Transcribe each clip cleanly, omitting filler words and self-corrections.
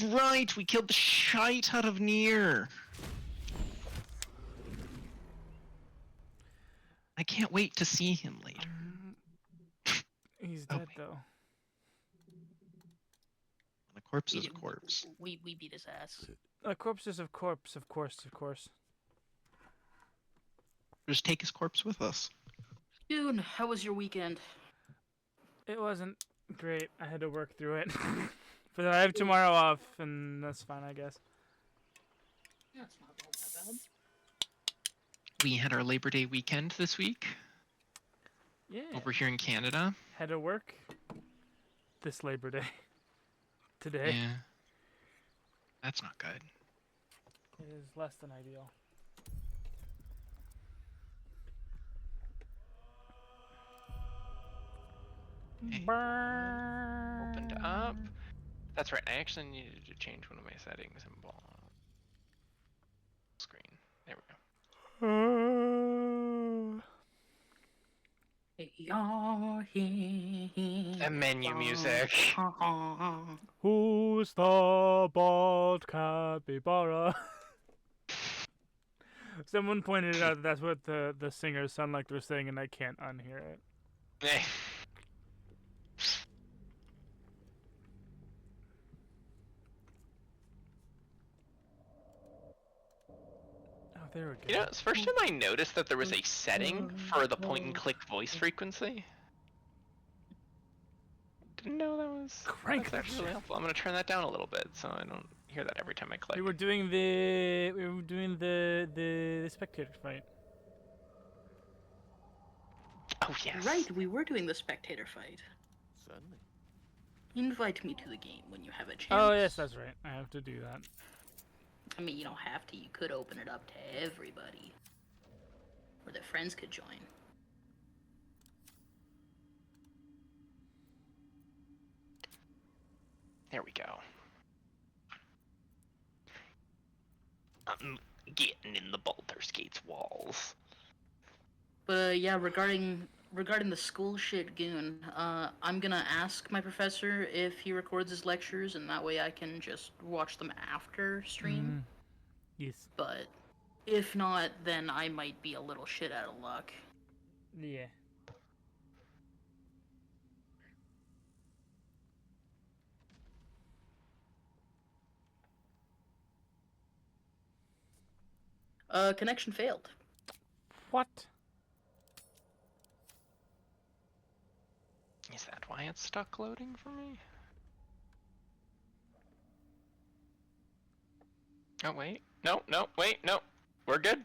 Right, we killed the shite out of Nier. I can't wait to see him later. He's dead though. A corpse is a corpse. We beat his ass. A corpse is of course. Just take his corpse with us. Dude, how was your weekend? It wasn't great. I had to work through it. But I have tomorrow off, and that's fine, I guess. That's not all that bad. We had our Labor Day weekend this week. Yeah. Over here in Canada. Had to work this Labor Day. Today. Yeah. That's not good. It is less than ideal. Okay. Burn. Opened up. That's right. I actually needed to change one of my settings in screen. There we go. The menu music. Who's the bald capybara? Someone pointed out that's what the singers sound like they're saying, and I can't unhear it. Oh, there we go. You know, it's the first time I noticed that there was a setting for the point-and-click voice frequency. Didn't know that was. Crank that actually really helpful. I'm gonna turn that down a little bit so I don't hear that every time I click. We were doing the spectator fight. Oh yes. Right, we were doing the spectator fight. Certainly. Invite me to the game when you have a chance. Oh yes, that's right. I have to do that. I mean, you don't have to. You could open it up to everybody. Or their friends could join. There we go. I'm getting in the Baldur's Gate's walls. But yeah, regarding the school shit, Goon, I'm gonna ask my professor if he records his lectures, and that way I can just watch them after stream. Yes. But if not, then I might be a little shit out of luck. Yeah. Connection failed. What? Is that why it's stuck loading for me? Oh wait. No, wait, no. We're good.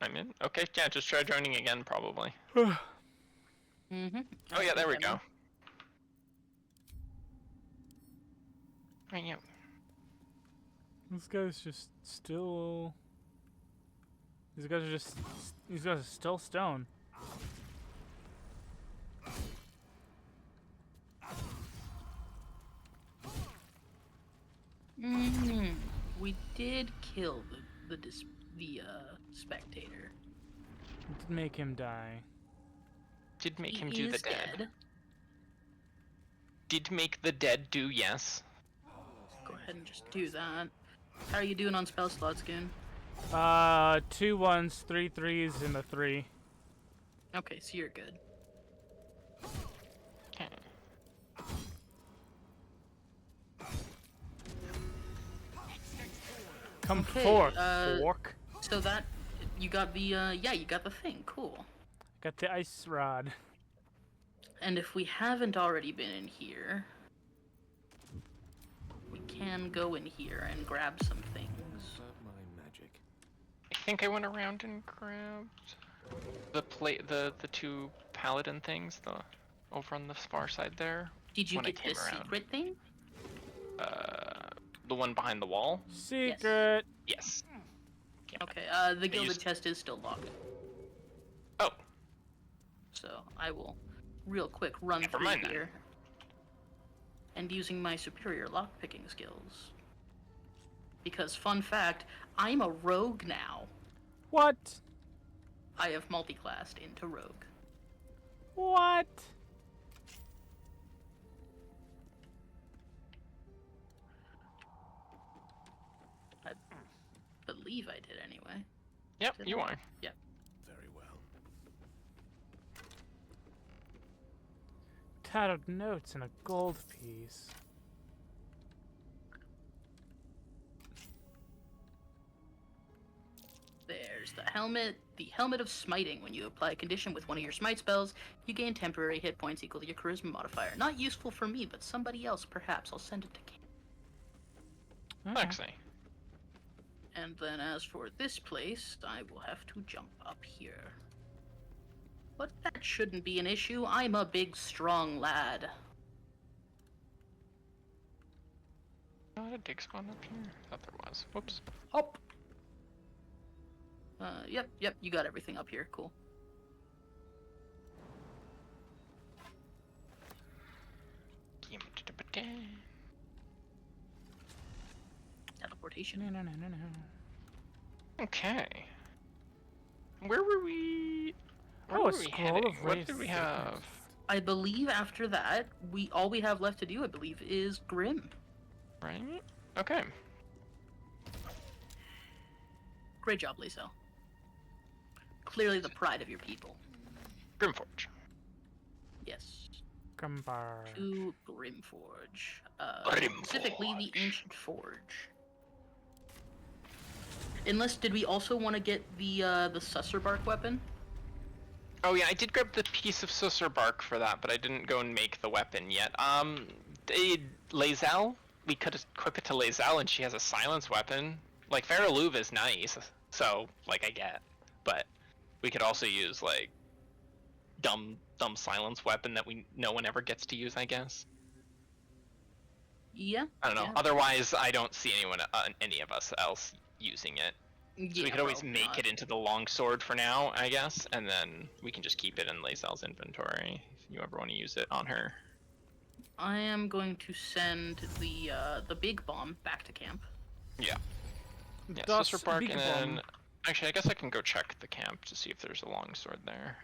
I'm in. Okay, yeah, just try joining again probably. Mm-hmm. Oh yeah, there we go. Right, yeah. This guy's just still. These guys are just. These guys are still stone. We did kill the spectator. Did make him die. Did make him He do the is dead. Did make the dead do yes. Go ahead and just do that. How are you doing on spell slots, Goon? 2 1s, 3 3s, and a 3. Okay, so you're good. Okay. Come Okay, forth, fork. So that you got the you got the thing. Cool. Got the ice rod. And if we haven't already been in here, we can go in here and grab some things. My magic. I think I went around and grabbed the two paladin things, over on the far side there. Did you when I get came this around. secret thing? The one behind the wall? Secret. Yes. Yeah. Okay, the gilded used- chest is still locked. Oh. So I will real quick run Never through mind then. here. And using my superior lockpicking skills. Because, fun fact, I'm a rogue now. What? I have multi-classed into rogue. What? I believe I did anyway. Yep, Did you I? are. Very well. Tattered notes and a gold piece. There's the helmet. The helmet of smiting. When you apply a condition with one of your smite spells, you gain temporary hit points equal to your charisma modifier. Not useful for me, but somebody else perhaps. I'll send it to Cam. Okay. Actually. And then as for this place, I will have to jump up here. But that shouldn't be an issue. I'm a big, strong lad. Not a dig spawn up here? Thought there was. Whoops. Hop. Yep, you got everything up here. Cool. Teleportation. No. Okay. Where were we? Where Oh, were a we scroll heading? of What raised did we have? I believe after that, all we have left to do, I believe, is Grim. Right? Okay. Great job, Lisa. Clearly the pride of your people. Grimforge. Yes. Grumbar. To Grimforge. Grimforge. Specifically the Ancient Forge. Unless, did we also want to get the Susser Bark weapon? Oh yeah, I did grab the piece of Susser bark for that, but I didn't go and make the weapon yet. Lae'zel? We could equip it to Lae'zel and she has a silence weapon. Like, Farah is nice, so, like, I get. But we could also use, like, dumb silence weapon that no one ever gets to use, I guess. Yeah. I don't know. Yeah. Otherwise, I don't see any of us else using it. So we could always probably make not. it into the longsword for now, I guess, and then we can just keep it in Lae'zel's inventory if you ever want to use it on her. I am going to send the big bomb back to camp. Yeah. Yeah, Das Susser Bark, Big and then... Bomb. Actually, I guess I can go check the camp to see if there's a longsword there.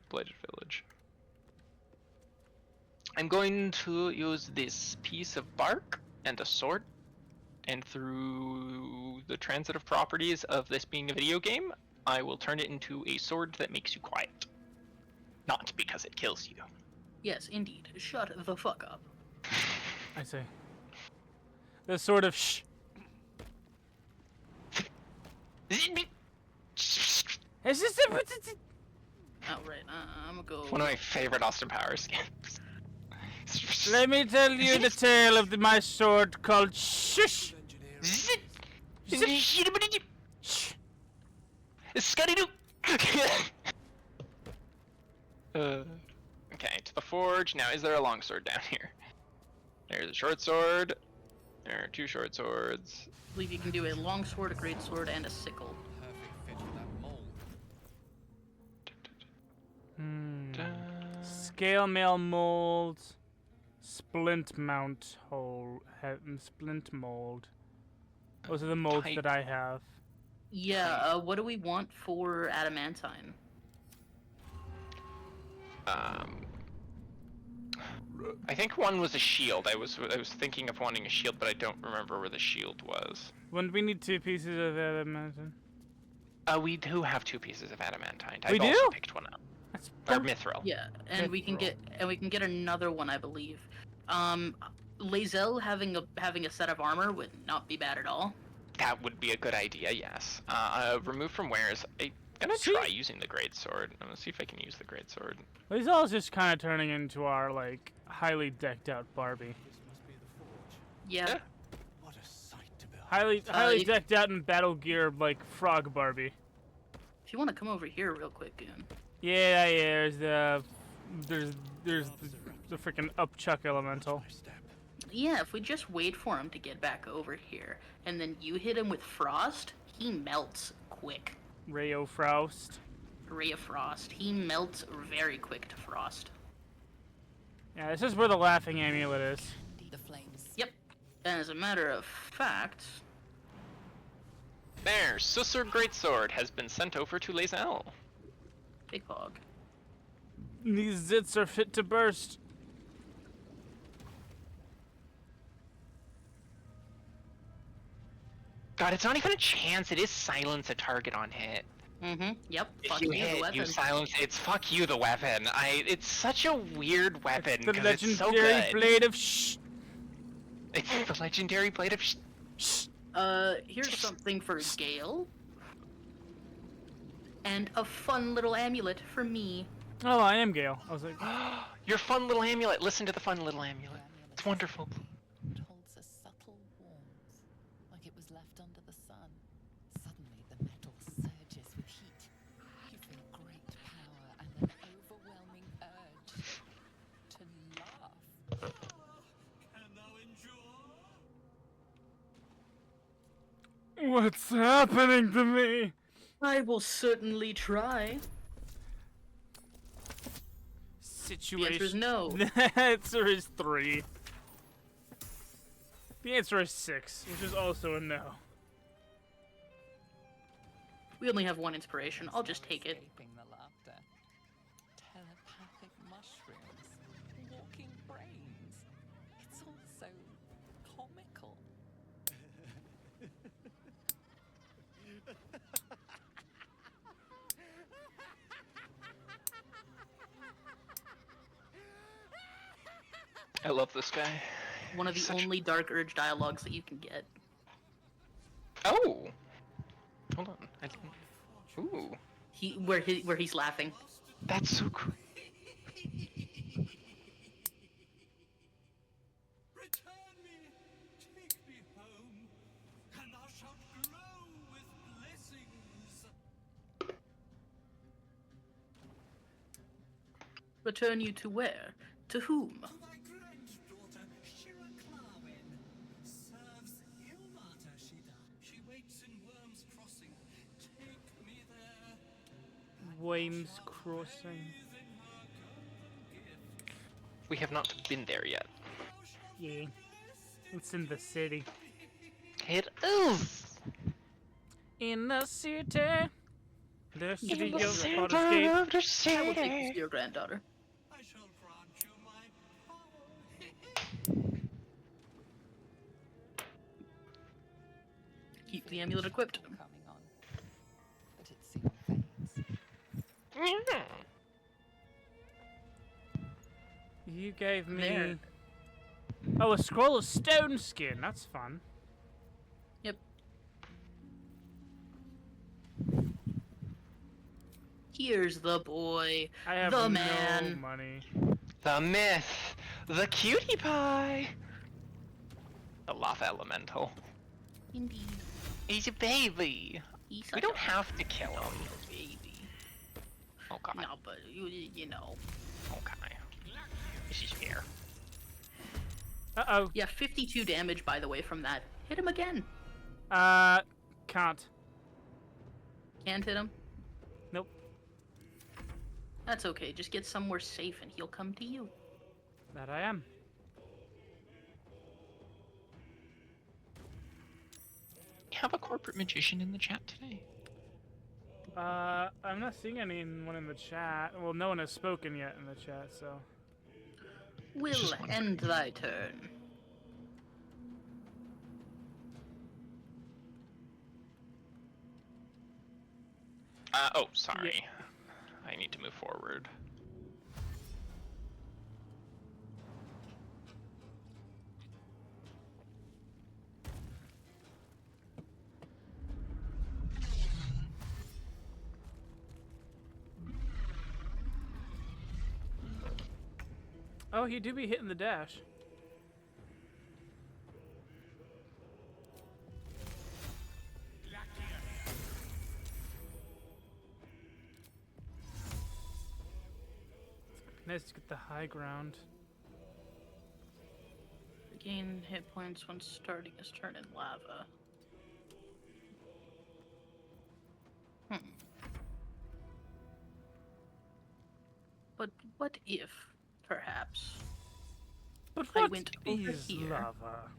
Blighted Village. I'm going to use this piece of bark and a sword, and through the transitive properties of this being a video game, I will turn it into a sword that makes you quiet. Not because it kills you. Yes, indeed. Shut the fuck up. I see. The sort of shh. It's just a. Oh, right. I'm gonna go. One of my favorite Austin Powers skins. Let me tell you the tale of my sword called Shush. Shh. Okay, to the forge. Now, is there a longsword down here? There's a short sword. There are two short swords. I believe you can do a longsword, a greatsword, and a sickle. Perfect fit for that mold. Scale mail mold. Splint mount hole. Splint mold. Those are the molds Tight. that I have. Yeah, what do we want for adamantine? I think one was a shield. I was thinking of wanting a shield, but I don't remember where the shield was. When we need 2 pieces of adamantine. We do have 2 pieces of adamantine. We I've also do? picked one up. That's Or mithril. Yeah, and we can get another one, I believe. Lae'zel having a set of armor would not be bad at all. That would be a good idea, yes. Remove from wares. I'm gonna See? try using the greatsword. I'm gonna see if I can use the greatsword. These all just kind of turning into our like highly decked out Barbie. This must be the forge. Yeah. What a sight to behold. Highly you- decked out in battle gear like frog Barbie. If you want to come over here real quick, Goon. Yeah. There's the freaking upchuck elemental. My step. Yeah, if we just wait for him to get back over here, and then you hit him with frost, he melts quick. Rayo Frost. Ray of Frost. He melts very quick to frost. Yeah, this is where the laughing amulet is. The flames. Yep. And as a matter of fact, There, Susser Greatsword has been sent over to Lae'zel. Big Hog. These zits are fit to burst. God, it's not even a chance. It is silence a target on hit. Mm-hmm. Yep. If Fuck you you, the hit, weapon. you silence. It's fuck you, the weapon. It's such a weird weapon The because it's so legendary good. blade of shh. It's the legendary blade of Here's something for Gale. And a fun little amulet for me. Oh, I am Gale. I was like, Your fun little amulet. Listen to the fun little amulet. It's wonderful. It holds a subtle warmth, like it was left under the sun. Suddenly the metal surges with heat. You feel great power and an overwhelming urge to laugh. Can thou endure? what's happening to me? I will certainly try. Situation. The answer is no. The answer is 3. The answer is 6, which is also a no. We only have one inspiration. I'll just take it. Escaping the laughter. Telepathic mushrooms. Walking brains. It's all so comical. I love this guy. One of the Such- only Dark Urge dialogues that you can get. Oh. Hold on. I didn't. Ooh. Where he's laughing. That's so cool. Return me, take me home, and thou shalt glow with blessings. Return you to where? To whom? To thy granddaughter, Shira Clarwin, serves Ilmata Shida. She waits in Worm's Crossing. Take me there. Wames Crossing. We have not been there yet. Yeah. It's in the city. It is. In the city. The city In the of center Baldur's Gate. of the I will take you to city. your granddaughter. I shall grant you my power. Keep the amulet equipped. Coming on, but it soon fades. Yeah. You gave me... There. Oh, a scroll of stone skin. That's fun. Yep. Here's the boy. I have The no man. money. The myth. The cutie pie. The lava elemental. Indeed. He's a baby. He's We such don't a have to kill him. baby. Oh god. No, but you know. Okay. This is fair. Uh-oh. Yeah, 52 damage, by the way, from that. Hit him again. Can't. Can't hit him? Nope. That's okay. Just get somewhere safe and he'll come to you. That I am. We have a corporate magician in the chat today. I'm not seeing anyone in the chat. Well, no one has spoken yet in the chat, so... Will end thy turn. Oh, sorry. I need to move forward. Oh, he do be hitting the dash. Nice to get the high ground. Gain hit points when starting his turn in lava. But what if, perhaps, But I what went over is here. lava?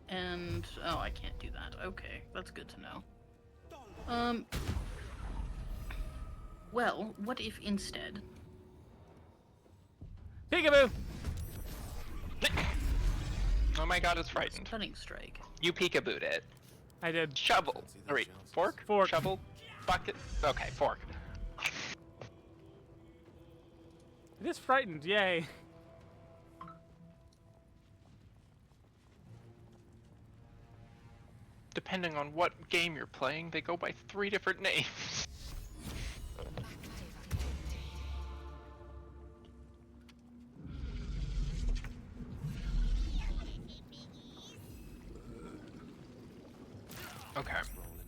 and... Oh, I can't do that. Okay, that's good to know. Well, what if instead... Peekaboo! Oh my god, it's frightened. Stunning strike. You peekabooed it. I did. Shovel. Or wait, fork? Fork. Shovel? Bucket? Okay, fork. It is frightened, yay. Depending on what game you're playing, they go by 3 different names. Okay.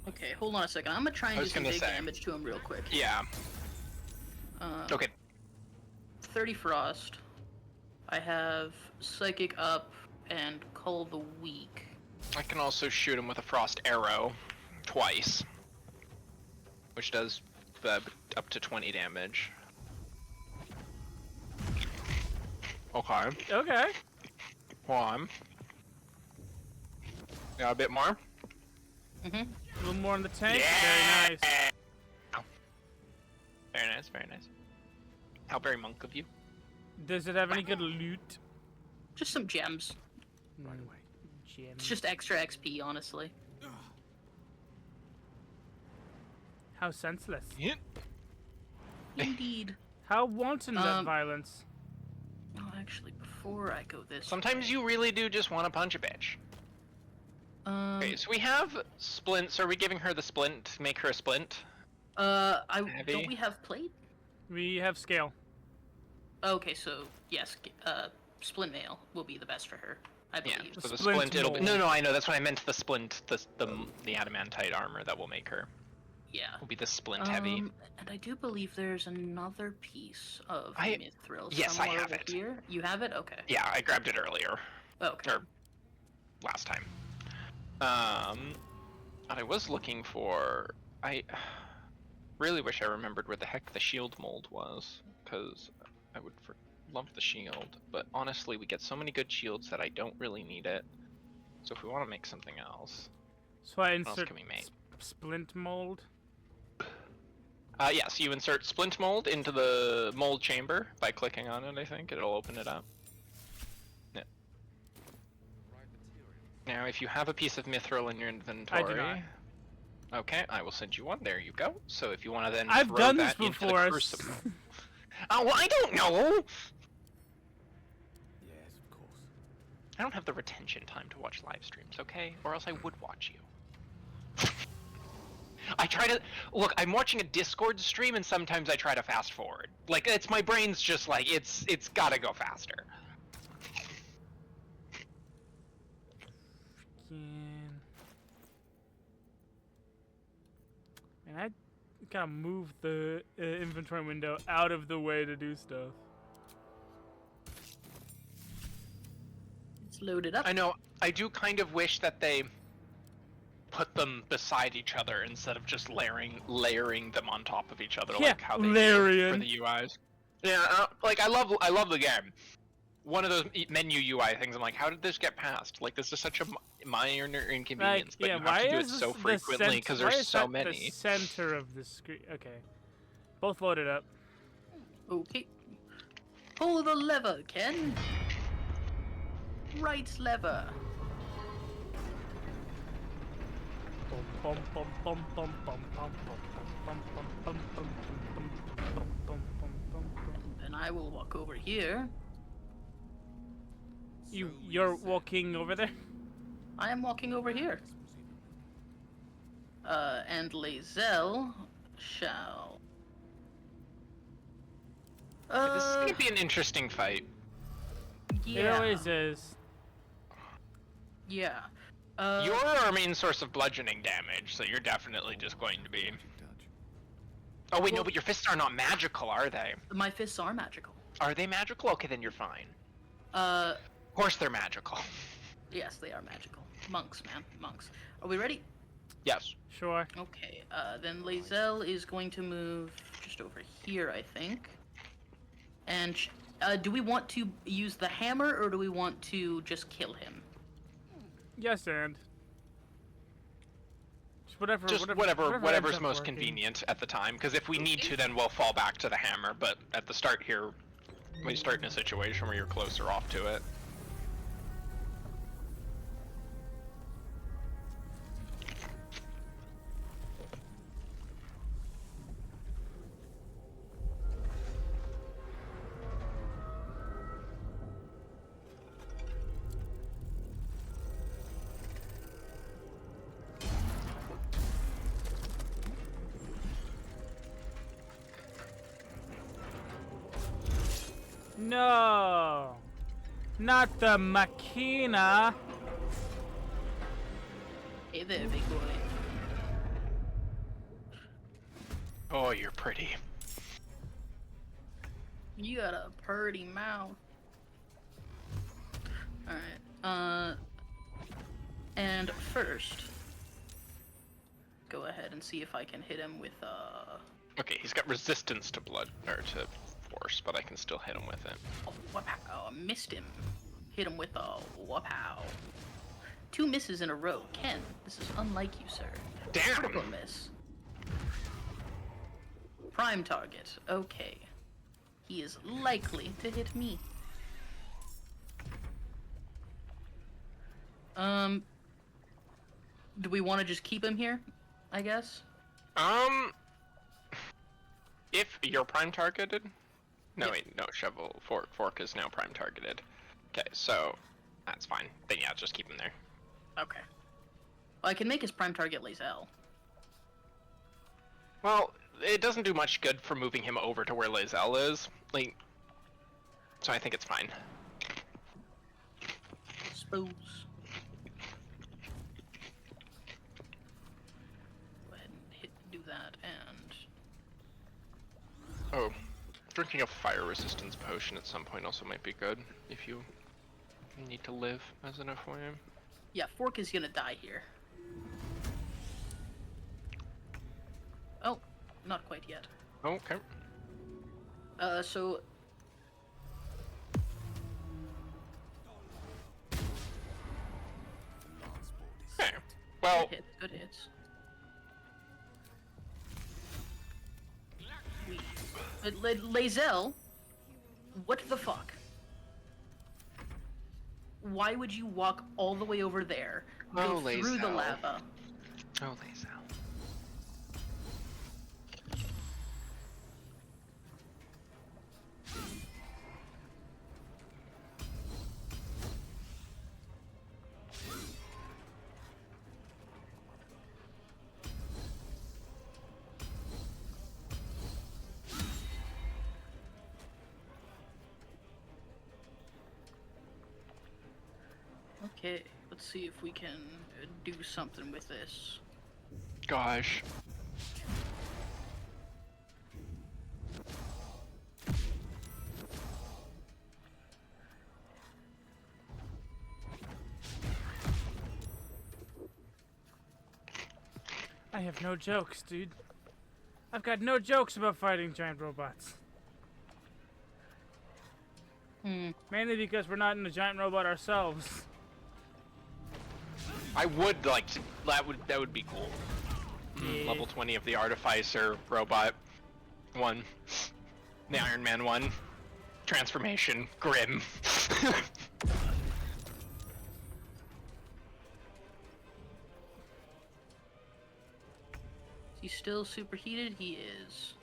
Okay, hold on a second. I'm gonna try and I do was some gonna big say. damage to him real quick. Yeah. Okay. 30 frost. I have psychic up and cull the weak. I can also shoot him with a frost arrow twice, which does up to 20 damage. Okay. Okay. One. Got a bit more. Mm-hmm. A little more in the tank. Yeah. Very nice. Very nice, very nice. How very monk of you. Does it have any good loot? Just some gems. Right away. It's just extra XP, honestly. How senseless. Yeah. Indeed. How wanton that violence. Oh, actually, before I go this Sometimes you really do just want to punch a bitch. Okay, so we have splints. Are we giving her the splint to make her a splint? Heavy. Don't we have plate? We have scale. Okay, so yes, splint mail will be the best for her, I Yeah, believe. so the Splint splint, it'll be... mold. No, I know, that's what I meant, the splint, the adamantite armor that will make her. Yeah. Will be the splint heavy. And I do believe there's another piece of I- mithril yes, I somewhere have over it. here. You have it? Okay. Yeah, I grabbed it earlier, Okay. or last time. What I was looking for... I really wish I remembered where the heck the shield mold was, because I would love the shield, but honestly we get so many good shields that I don't really need it. So if we want to make something else, So I what else insert can we make? splint mold. Yeah, so you insert splint mold into the mold chamber by clicking on it, I think. It'll open it up. Yeah. Now, if you have a piece of mithril in your inventory... I do not. Okay, I will send you one. There you go. So if you want to then I've throw done this that into the before. crucible... Oh, well, I don't know! Yes, of course. I don't have the retention time to watch live streams, okay? Or else I would watch you. I try to... Look, I'm watching a Discord stream and sometimes I try to fast forward. Like, it's my brain's just like, it's gotta go faster. And I gotta move the inventory window out of the way to do stuff. It's loaded up. I know, I do kind of wish that they put them beside each other instead of just layering them on top of each other, Yeah, like how they do Larian. for the UIs. Yeah, like I love the game. One of those menu UI things, I'm like, how did this get past? Like, this is such a minor inconvenience, but yeah, you why have to do is it this so frequently because why there's is so that many. The center of the screen. Okay, both loaded up. Okay. Pull the lever, Ken. Right lever. Bum, bum, bum, bum, bum, bum, bum, bum, bum, bum, bum, bum, bum, bum, bum, bum, bum. And I will walk over here. You're walking over there? I am walking over here. And Lae'zel shall... This is gonna be an interesting fight. yeah. It always is. Yeah. You're our main source of bludgeoning damage, so you're definitely just going to be... Oh wait, no, Well- but your fists are not magical, are they? My fists are magical. Are they magical? Okay, then you're fine. Uh, Of course they're magical. yes, they are magical. Monks, man. Monks. Are we ready? Yes. Sure. Okay, then Lae'zel is going to move just over here, I think. And, do we want to use the hammer, or do we want to just kill him? Yes, and. Just whatever. Just ends whatever's up most working. convenient at the time, because if we need to, then we'll fall back to the hammer, but at the start here, we start in a situation where you're closer off to it. No! Not the Machina! Hey there, big boy. Oh, you're pretty. You got a purty mouth. Alright, and first, go ahead and see if I can hit him with, Okay, he's got resistance to blood, or to force, but I can still hit him with it. a whapow. I missed him. Hit him with a whapow. 2 misses in a row. Ken, this is unlike you, sir. Damn! Critical miss. Prime target. Okay. He is likely to hit me. Do we want to just keep him here? I guess. If you're prime targeted? No, Yep. wait, no, shovel, fork is now prime targeted. Okay, so, that's fine. Then yeah, just keep him there. Okay. Well, I can make his prime target Lae'zel. Well, it doesn't do much good for moving him over to where Lae'zel is. Like, so I think it's fine. Suppose. Go ahead and do that, and Oh, drinking a fire resistance potion at some point also might be good if you need to live as an FYM. yeah, Fork is gonna die here. Oh, not quite yet. Okay. So Okay. Well, good hits. Lae'zel, what the fuck? Why would you walk all the way over there, go Oh, through the Lae'zel. lava? oh, Lae'zel. Okay, let's see if we can do something with this. Gosh. I have no jokes, dude. I've got no jokes about fighting giant robots. Mainly because we're not in a giant robot ourselves. I would like to, that would be cool. Yeah. Level 20 of the Artificer robot. 1. The Iron Man 1. Transformation. Grim. Is he still superheated? He is.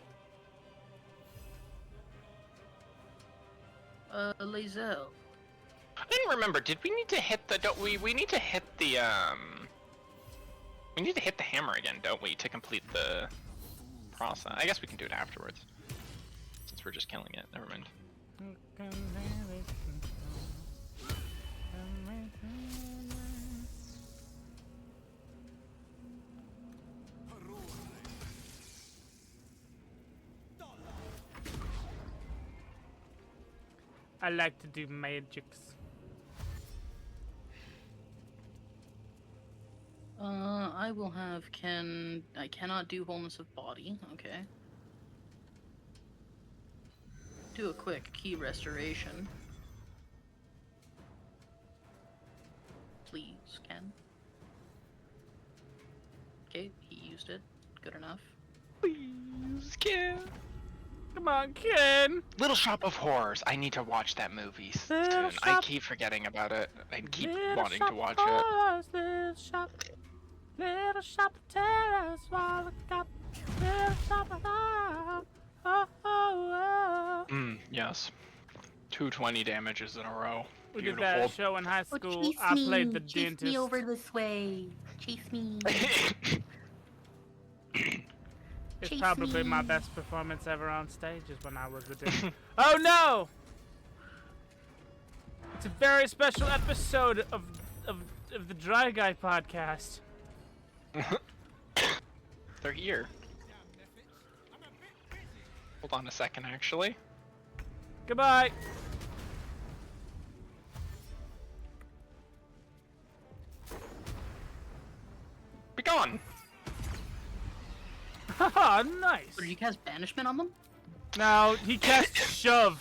Lae'zel. I didn't remember, did we need to hit the, we need to hit the, we need to hit the hammer again, don't we, to complete the process? I guess we can do it afterwards. Since we're just killing it, never mind. I like to do magics. I will have I cannot do wholeness of body, okay. Do a quick key restoration. Please, Ken. Okay, he used it. Good enough. Please, Ken. Come on, Ken! Little Shop of Horrors. I need to watch that movie soon. Little I Shop- keep forgetting about it. I keep Little wanting shop to watch of it. horrors, little shop of terror, swallow cup, little shop of horror. Oh, oh, oh. Yes. 220 damages in a row. We did Beautiful. that show in high school. I played the dentist. Chase me over this way. Chase me. It's Chase probably my me. best performance ever on stage is when I was the dentist. Oh no! It's a very special episode of the Dry Guy podcast. They're here. Hold on a second, actually. Goodbye. Be gone! Haha, nice. So did you cast banishment on them? Now he cast shove.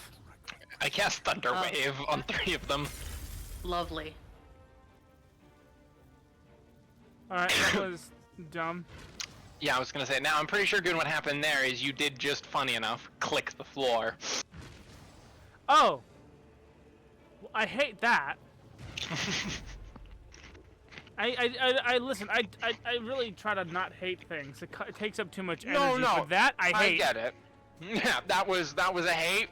I cast Thunder Wave on 3 of them. Lovely. Alright, that was dumb. Yeah, I was gonna say, now I'm pretty sure, Goon, what happened there is you did just funny enough click the floor. Oh! Well, I hate that. I listen, I really try to not hate things. It takes up too much energy. No, But that I hate. I get it. Yeah, that was a hate.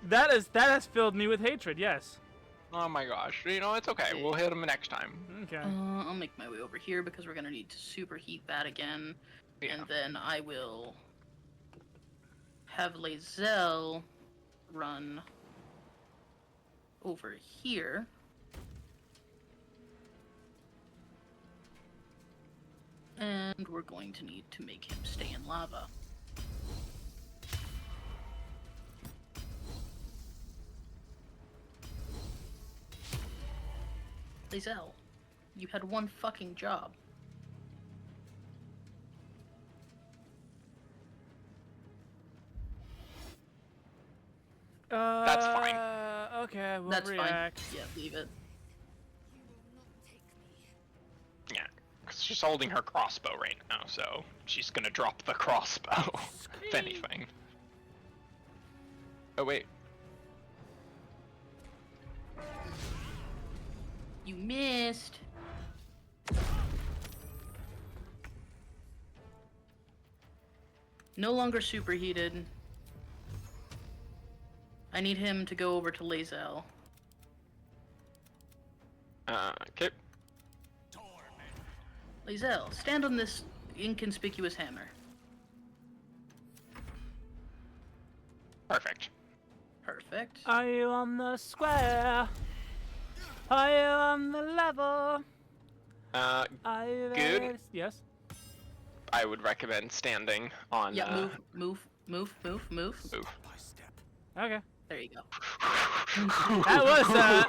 That has filled me with hatred, yes. Oh my gosh. You know, it's okay. We'll hit him next time. Okay. I'll make my way over here because we're gonna need to superheat that again. Yeah. And then I will have Lae'zel run over here. And we're going to need to make him stay in lava. Lae'zel, you had one fucking job. That's fine. Okay, we'll That's react. fine. Yeah, leave it. Yeah. 'Cause she's holding her crossbow right now, so she's gonna drop the crossbow, if anything. Oh, wait. You missed. No longer superheated. I need him to go over to Lae'zel. Okay. Lae'zel, stand on this inconspicuous hammer. Perfect. Perfect. Are you on the square? Are you on the level? Are you Good. ready? Yes. I would recommend standing on, Yeah, move. move. Okay. There you go. That was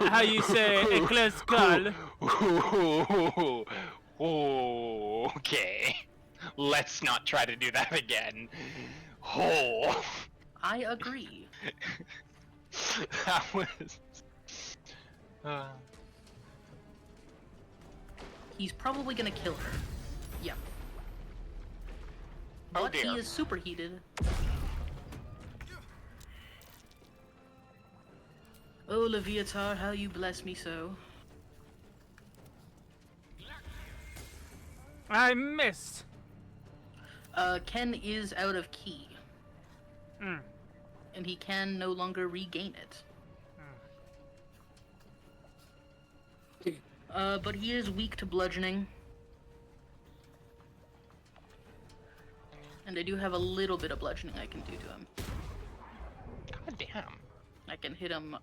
how you say a close call. Okay. Let's not try to do that again. Oh. I agree. That was... He's probably gonna kill her. Yeah. Oh But he dear. is superheated. Oh, Leviatar, how you bless me so. I missed. Ken is out of key. Mm. And he can no longer regain it. But he is weak to bludgeoning. And I do have a little bit of bludgeoning I can do to him. God damn. I can hit him,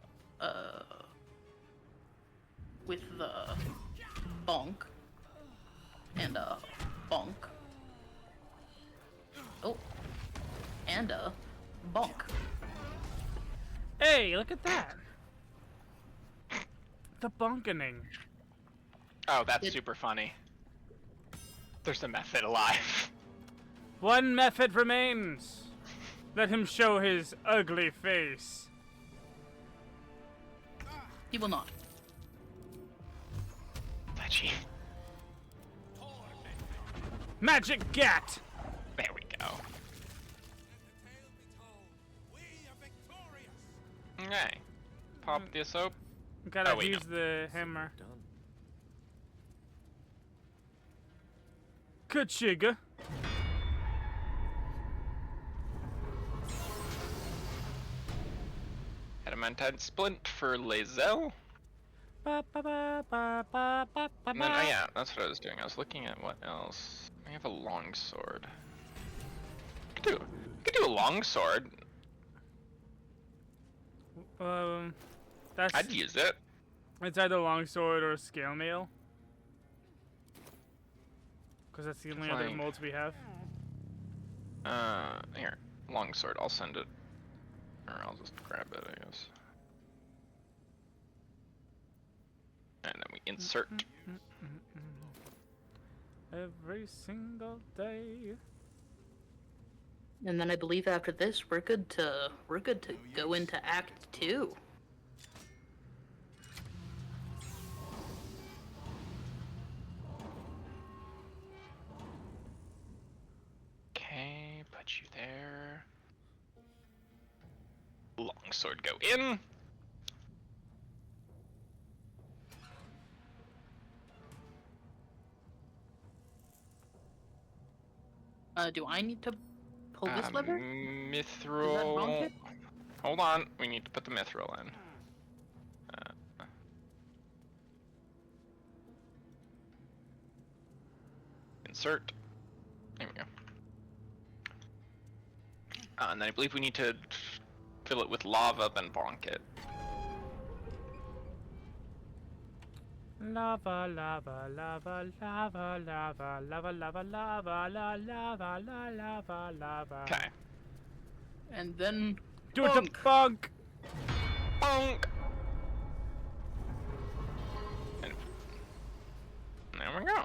with the bonk. And a bonk. Oh. And a bonk. Hey, look at that. The bonkening. Oh, that's It- super funny. There's a method alive. One method remains. Let him show his ugly face. He will not. Fetchy. Magic Gat! There we go. Okay. Pop this up. Gotta Oh, wait, use the hammer. Kachiga. Adamantine Splint for Lae'zel. Ba, ba, ba, ba, ba, ba, ba, And then, oh ba. yeah, that's what I was doing. I was looking at what else. I have a longsword. Could do a longsword. That's I'd use it. it's either longsword or scale mail. Because that's the only other Fine. molds we have. Here, longsword. I'll send it, or I'll just grab it, I guess. And then we insert. Every single day. And then I believe after this, we're good to go into Act 2. Okay, put you there. Longsword go in. Do I need to pull this lever? Mithril. bonk it? Hold on, we need to put the mithril in. Insert. There we go. And then I believe we need to fill it with lava, then bonk it. Lava, lava, lava, lava, lava, lava, lava, lava, la, lava, la, lava, lava. Okay. And then Do it to bunk! Bonk! And there we go.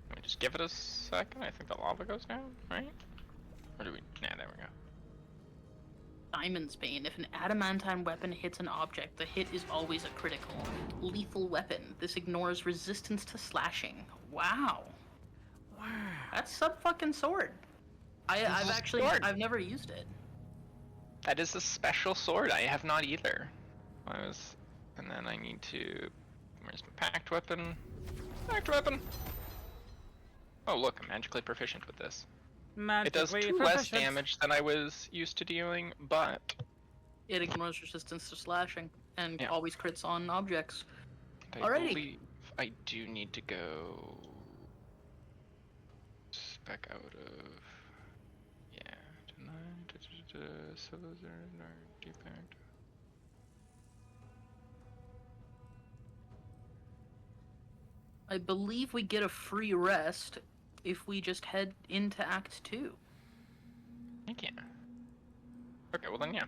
Let me just give it a second. I think the lava goes down, right? Or do we? Nah, there we go. Simon's Bane. If an adamantine weapon hits an object, the hit is always a critical. Lethal weapon. This ignores resistance to slashing. Wow. Wow. That's sub fucking sword. I've a actually sword. I've never used it. That is a special sword. I have not either. And then I need to. Where's my packed weapon? Packed weapon. Oh look, I'm magically proficient with this. It does 2 less damage than I was used to dealing, but It ignores resistance to slashing and Yeah. always crits on objects. I Alrighty. believe I do need to go back out of. Yeah. So those are depacked. I believe we get a free rest if we just head into Act 2. I can't. Okay, well then yeah.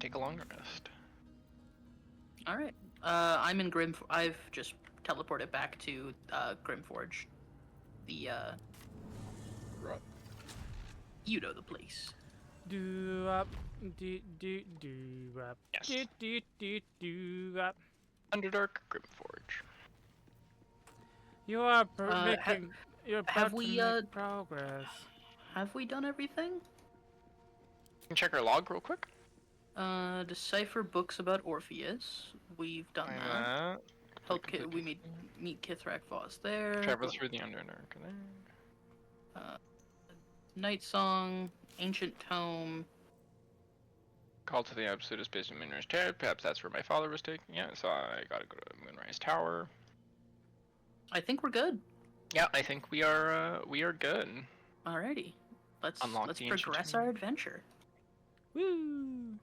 Take a long rest. Alright. I'm in Grim. I've just teleported back to Grimforge. The Right. you know the place. Do up, do up, Yes. do up. Underdark Grimforge. You are ha- making. You're about have to we, make progress. Have we done everything? Can check our log real quick. Decipher books about Orpheus. We've done that. Help complete we meet Kithrak Voss there. Travel through the Underdark. Night Song, Ancient Tome. Call to the absolute space of Moonrise Tower. Perhaps that's where my father was taken. Yeah, so I gotta go to Moonrise Tower. I think we're good. Yeah, I think we are good. Alrighty. Let's Unlock the ancient progress tomb. our adventure. Woo!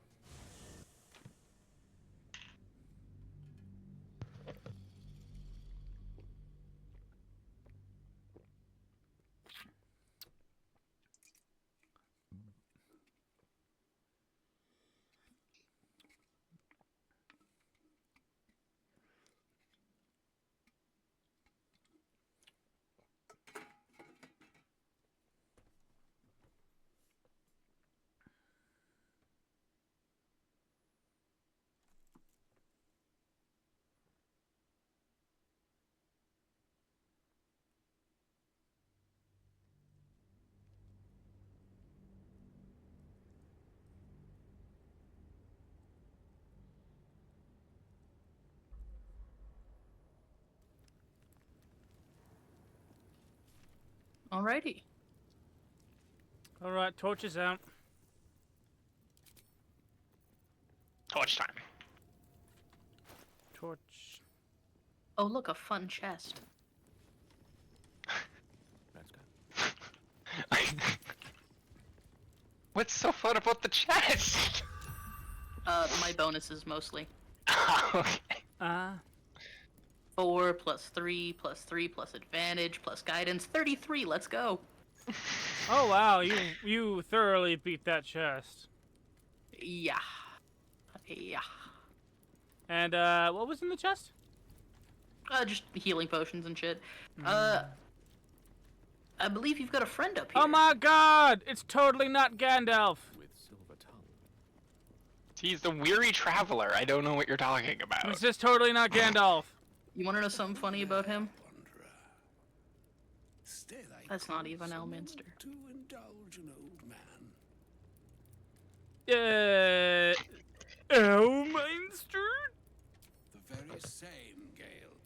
Alrighty. Alright, torches out. Torch time. Torch. Oh, look, a fun chest. That's good. What's so fun about the chest? My bonuses mostly. Okay. 4 plus 3 plus 3 plus advantage plus guidance. 33. Let's go. Oh wow, you thoroughly beat that chest. Yeah. Yeah. And what was in the chest? Just healing potions and shit. I believe you've got a friend up here. Oh my god! It's totally not Gandalf! With silver tongue. He's the weary traveler. I don't know what you're talking about. It's just totally not Gandalf. You want to know something funny about him? Wanderer. Stay thy That's not even course Elminster. To indulge an old man. Elminster? The very same, Gale.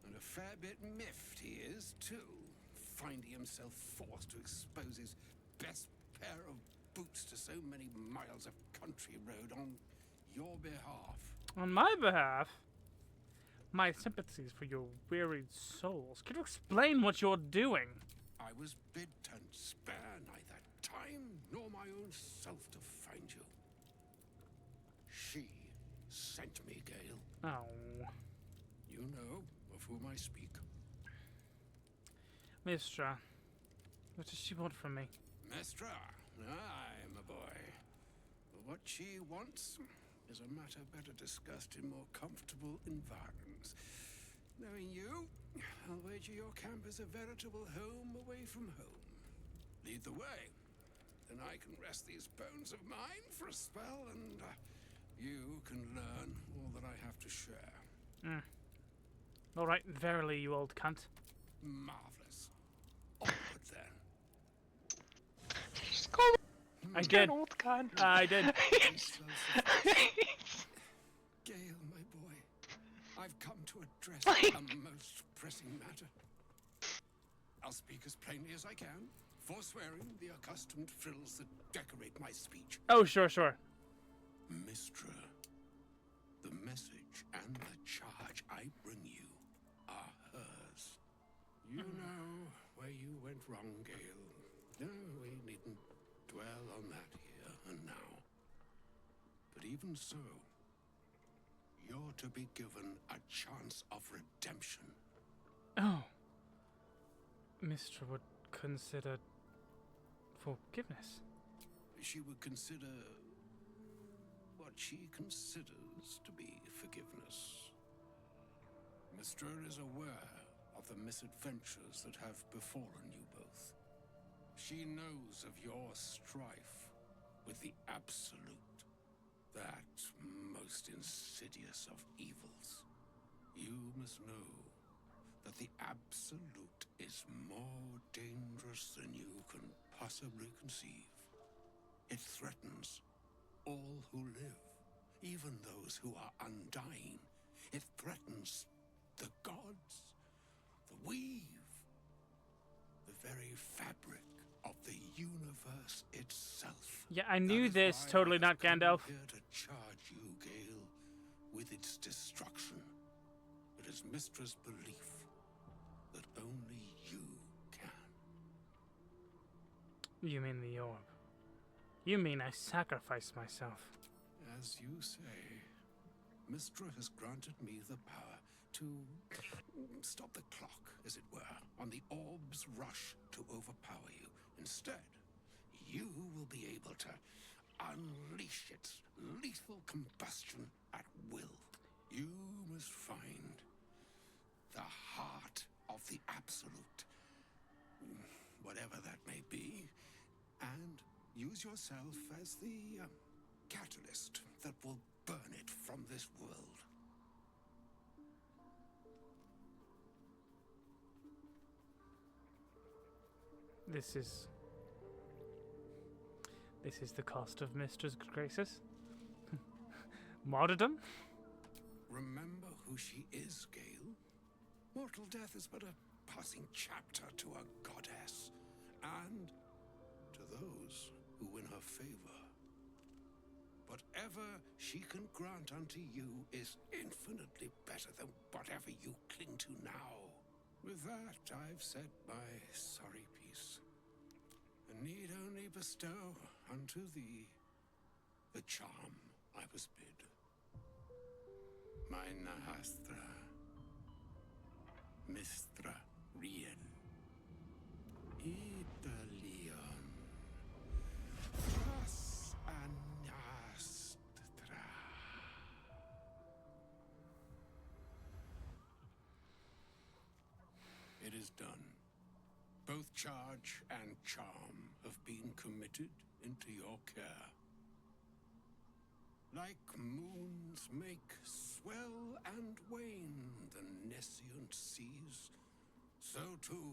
And a fair bit miffed he is, too. Finding himself forced to expose his best pair of boots to so many miles of country road on your behalf. On my behalf? My sympathies for your wearied souls. Can you explain what you're doing? I was bid to spare neither time nor my own self to find you. She sent me, Gale. Oh. You know of whom I speak. Mistra, what does she want from me? Mestra, aye, my boy. What she wants is a matter better discussed in more comfortable environs. Knowing you, I'll wager your camp is a veritable home away from home. Lead the way. Then I can rest these bones of mine for a spell, and you can learn all that I have to share. Alright, verily, you old cunt. Marvelous. Onward then. Just call him I an did. old cunt. I did. Gale, my boy, I've come to address Like- a most pressing matter. I'll speak as plainly as I can, forswearing the accustomed frills that decorate my speech. Oh, sure. Mistra, the message and the charge I bring you are hers. You know where you went wrong, Gale. No, we needn't dwell on that here and now. But even so, you're to be given a chance of redemption. Oh. Mistra would consider forgiveness. She would consider what she considers to be forgiveness. Mistra is aware of the misadventures that have befallen you both. She knows of your strife with the Absolute, that most insidious of evils. You must know that the Absolute is more dangerous than you can possibly conceive. It threatens all who live, even those who are undying. It threatens the gods, the weave, the very fabric of the universe itself. Yeah, I knew That is this. why Totally I not have come Gandalf. Here to charge you, Gale, with its destruction. It is Mistra's belief that only you can. You mean the orb. You mean I sacrificed myself. As you say, Mistra has granted me the power to stop the clock, as it were, on the orb's rush to overpower you. Instead, you will be able to unleash its lethal combustion at will. You must find the heart of the Absolute, whatever that may be, and use yourself as the catalyst that will burn it from this world. This is the cost of Mistra's graces. Martyrdom? Remember who she is, Gale. Mortal death is but a passing chapter to a goddess, and to those who win her favor. Whatever she can grant unto you is infinitely better than whatever you cling to now. With that, I've said my sorry piece, and need only bestow unto thee the charm I was bid. My Nahastra, Mistra Rien, Italian, As Anastra. It is done. Both charge and charm have been committed into your care. Like moons make swell and wane the nescient seas, so too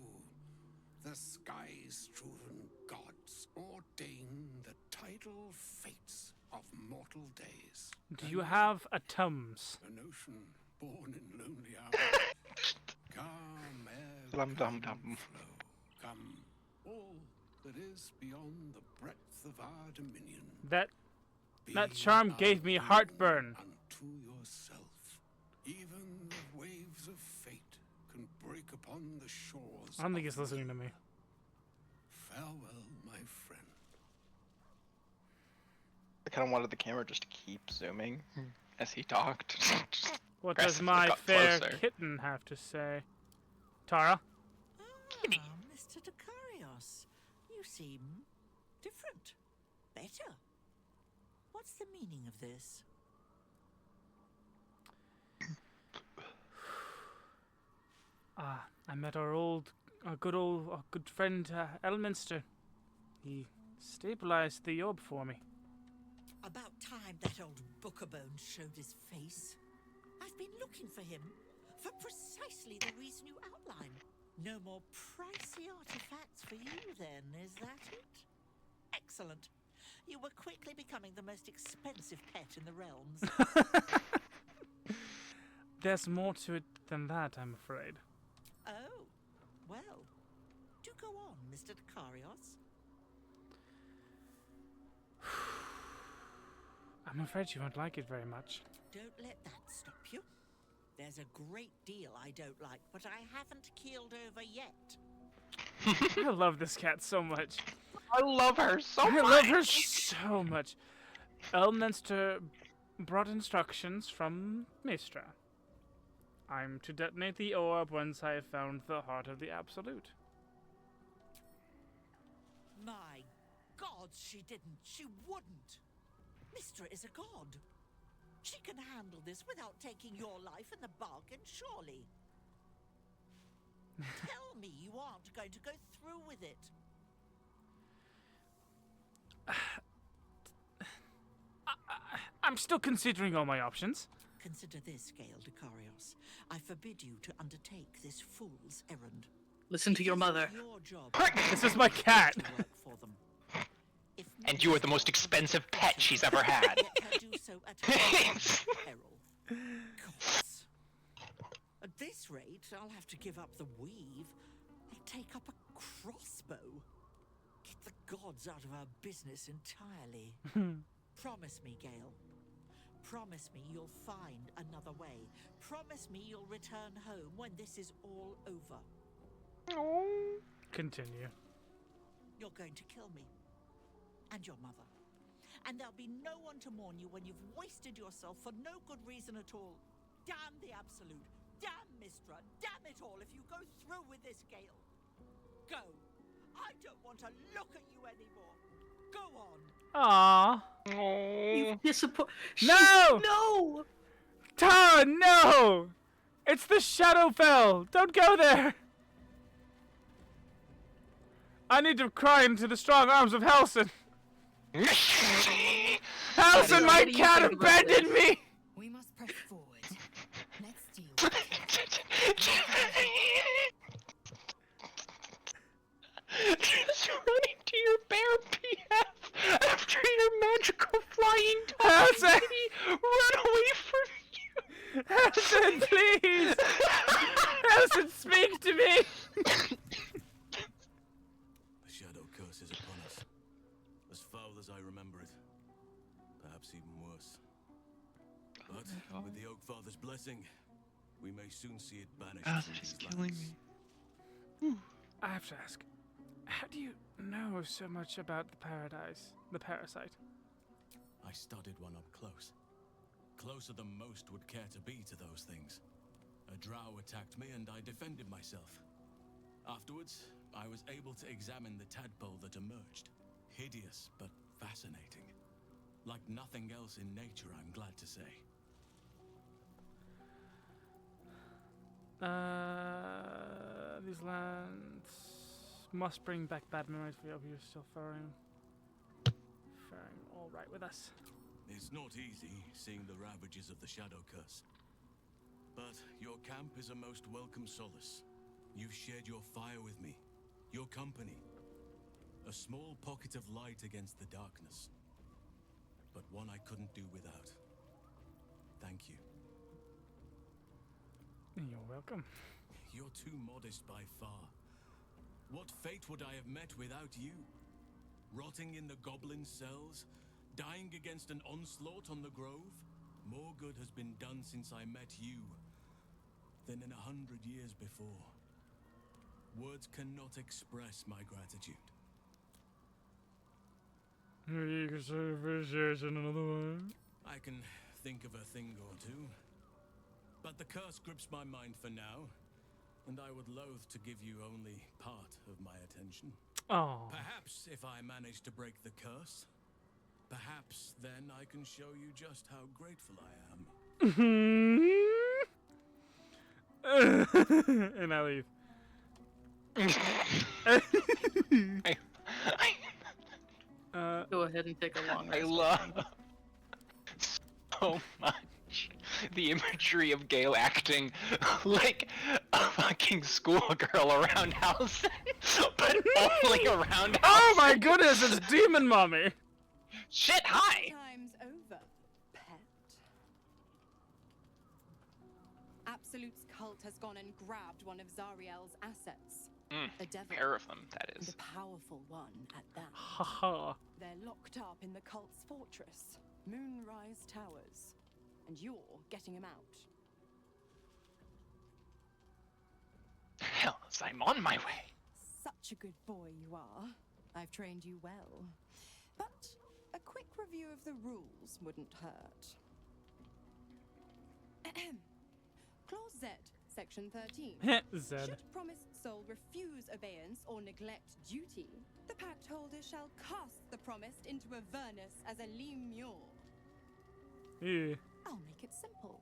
the sky-strewn gods ordain the tidal fates of mortal days. Do you have a Tums? An ocean born in lonely hours. Come, ebb, Dum dum come, dum. flow. Come, all that is beyond the breadth of our dominion. That charm gave me heartburn. Unto yourself. Even the waves of fate can break upon the shores. I don't think of he's listening to me. Farewell, my friend. I kind of wanted the camera just to keep zooming as he talked. Just What does aggressively my got fair closer. kitten have to say? Tara? Mr. Decarios, you seem different. Better. What's the meaning of this? I met our good friend, Elminster. He stabilized the orb for me. About time that old Bookerbone showed his face. I've been looking for him for precisely the reason you outlined. No more pricey artifacts for you then, is that it? Excellent. You were quickly becoming the most expensive pet in the realms. There's more to it than that, I'm afraid. Oh, well. Do go on, Mr. Decarios. I'm afraid you won't like it very much. Don't let that stop you. There's a great deal I don't like, but I haven't keeled over yet. I love this cat so much. I love her so much. I love her so much. Elminster brought instructions from Mistra. I'm to detonate the orb once I have found the heart of the Absolute. My God, she didn't. She wouldn't. Mistra is a god. She can handle this without taking your life in the bargain, surely. Tell me you aren't going to go through with it. I'm still considering all my options. Consider this, Gale Decarios. I forbid you to undertake this fool's errand. Listen to your mother. Your job This is my cat. to work for them. If And you are the most expensive pet she's ever had. let her do so at her own peril. Gods. At this rate, I'll have to give up the weave and take up a crossbow. Get the gods out of our business entirely. Promise me, Gale. Promise me you'll find another way. Promise me you'll return home when this is all over. Continue. You're going to kill me. And your mother. And there'll be no one to mourn you when you've wasted yourself for no good reason at all. Damn the Absolute. Damn Mistra. Damn it all if you go through with this, Gale. Go. I don't want to look at you anymore. Go on. Aww. Oh. Disappoint. No! No! Tara, no! It's the Shadowfell! Don't go there! I need to cry into the strong arms of Halson. Halson, my What do you cat think about abandoned me! We must press forward. Let's deal with it. Just running to your bear PF after your magical flying dog. Halson! Run away from you! Halson, please! Halson, speak to me! The shadow curse is upon us. As foul as I remember it. Perhaps even worse. But with the Oak Father's blessing, we may soon see it banished from She's these killing lands. me. I have to ask, how do you know so much about the parasite? I studied one up close. Closer than most would care to be to those things. A drow attacked me and I defended myself. Afterwards, I was able to examine the tadpole that emerged. Hideous, but fascinating. Like nothing else in nature, I'm glad to say. These lands must bring back bad memories for you. You're still faring all right with us. It's not easy seeing the ravages of the Shadow Curse. But your camp is a most welcome solace. You've shared your fire with me, your company. A small pocket of light against the darkness. But one I couldn't do without. Thank you. You're welcome. You're too modest by far. What fate would I have met without you? Rotting in the goblin cells? Dying against an onslaught on the grove? More good has been done since I met you than in 100 years before. Words cannot express my gratitude. You can say appreciation another way. I can think of a thing or two. But the curse grips my mind for now, and I would loathe to give you only part of my attention. Oh. Perhaps if I manage to break the curse, perhaps then I can show you just how grateful I am. And I leave. Go ahead and take a long rest. I love so much the imagery of Gale acting like a fucking schoolgirl around house, but only around house. Oh my goodness, it's Demon Mommy! Shit, hi! Time's over, pet. Absolute's cult has gone and grabbed one of Zariel's assets. A devil. Pair of them, that And is. a powerful one at that. Haha. They're locked up in the cult's fortress, Moonrise Towers. And you're getting him out. Hells, I'm on my way. Such a good boy you are. I've trained you well. But a quick review of the rules wouldn't hurt. Clause Z, Section 13. Zed. Should promised soul refuse obeyance or neglect duty, the pact holder shall cast the promised into Avernus as a lemure. Yeah. I'll make it simple.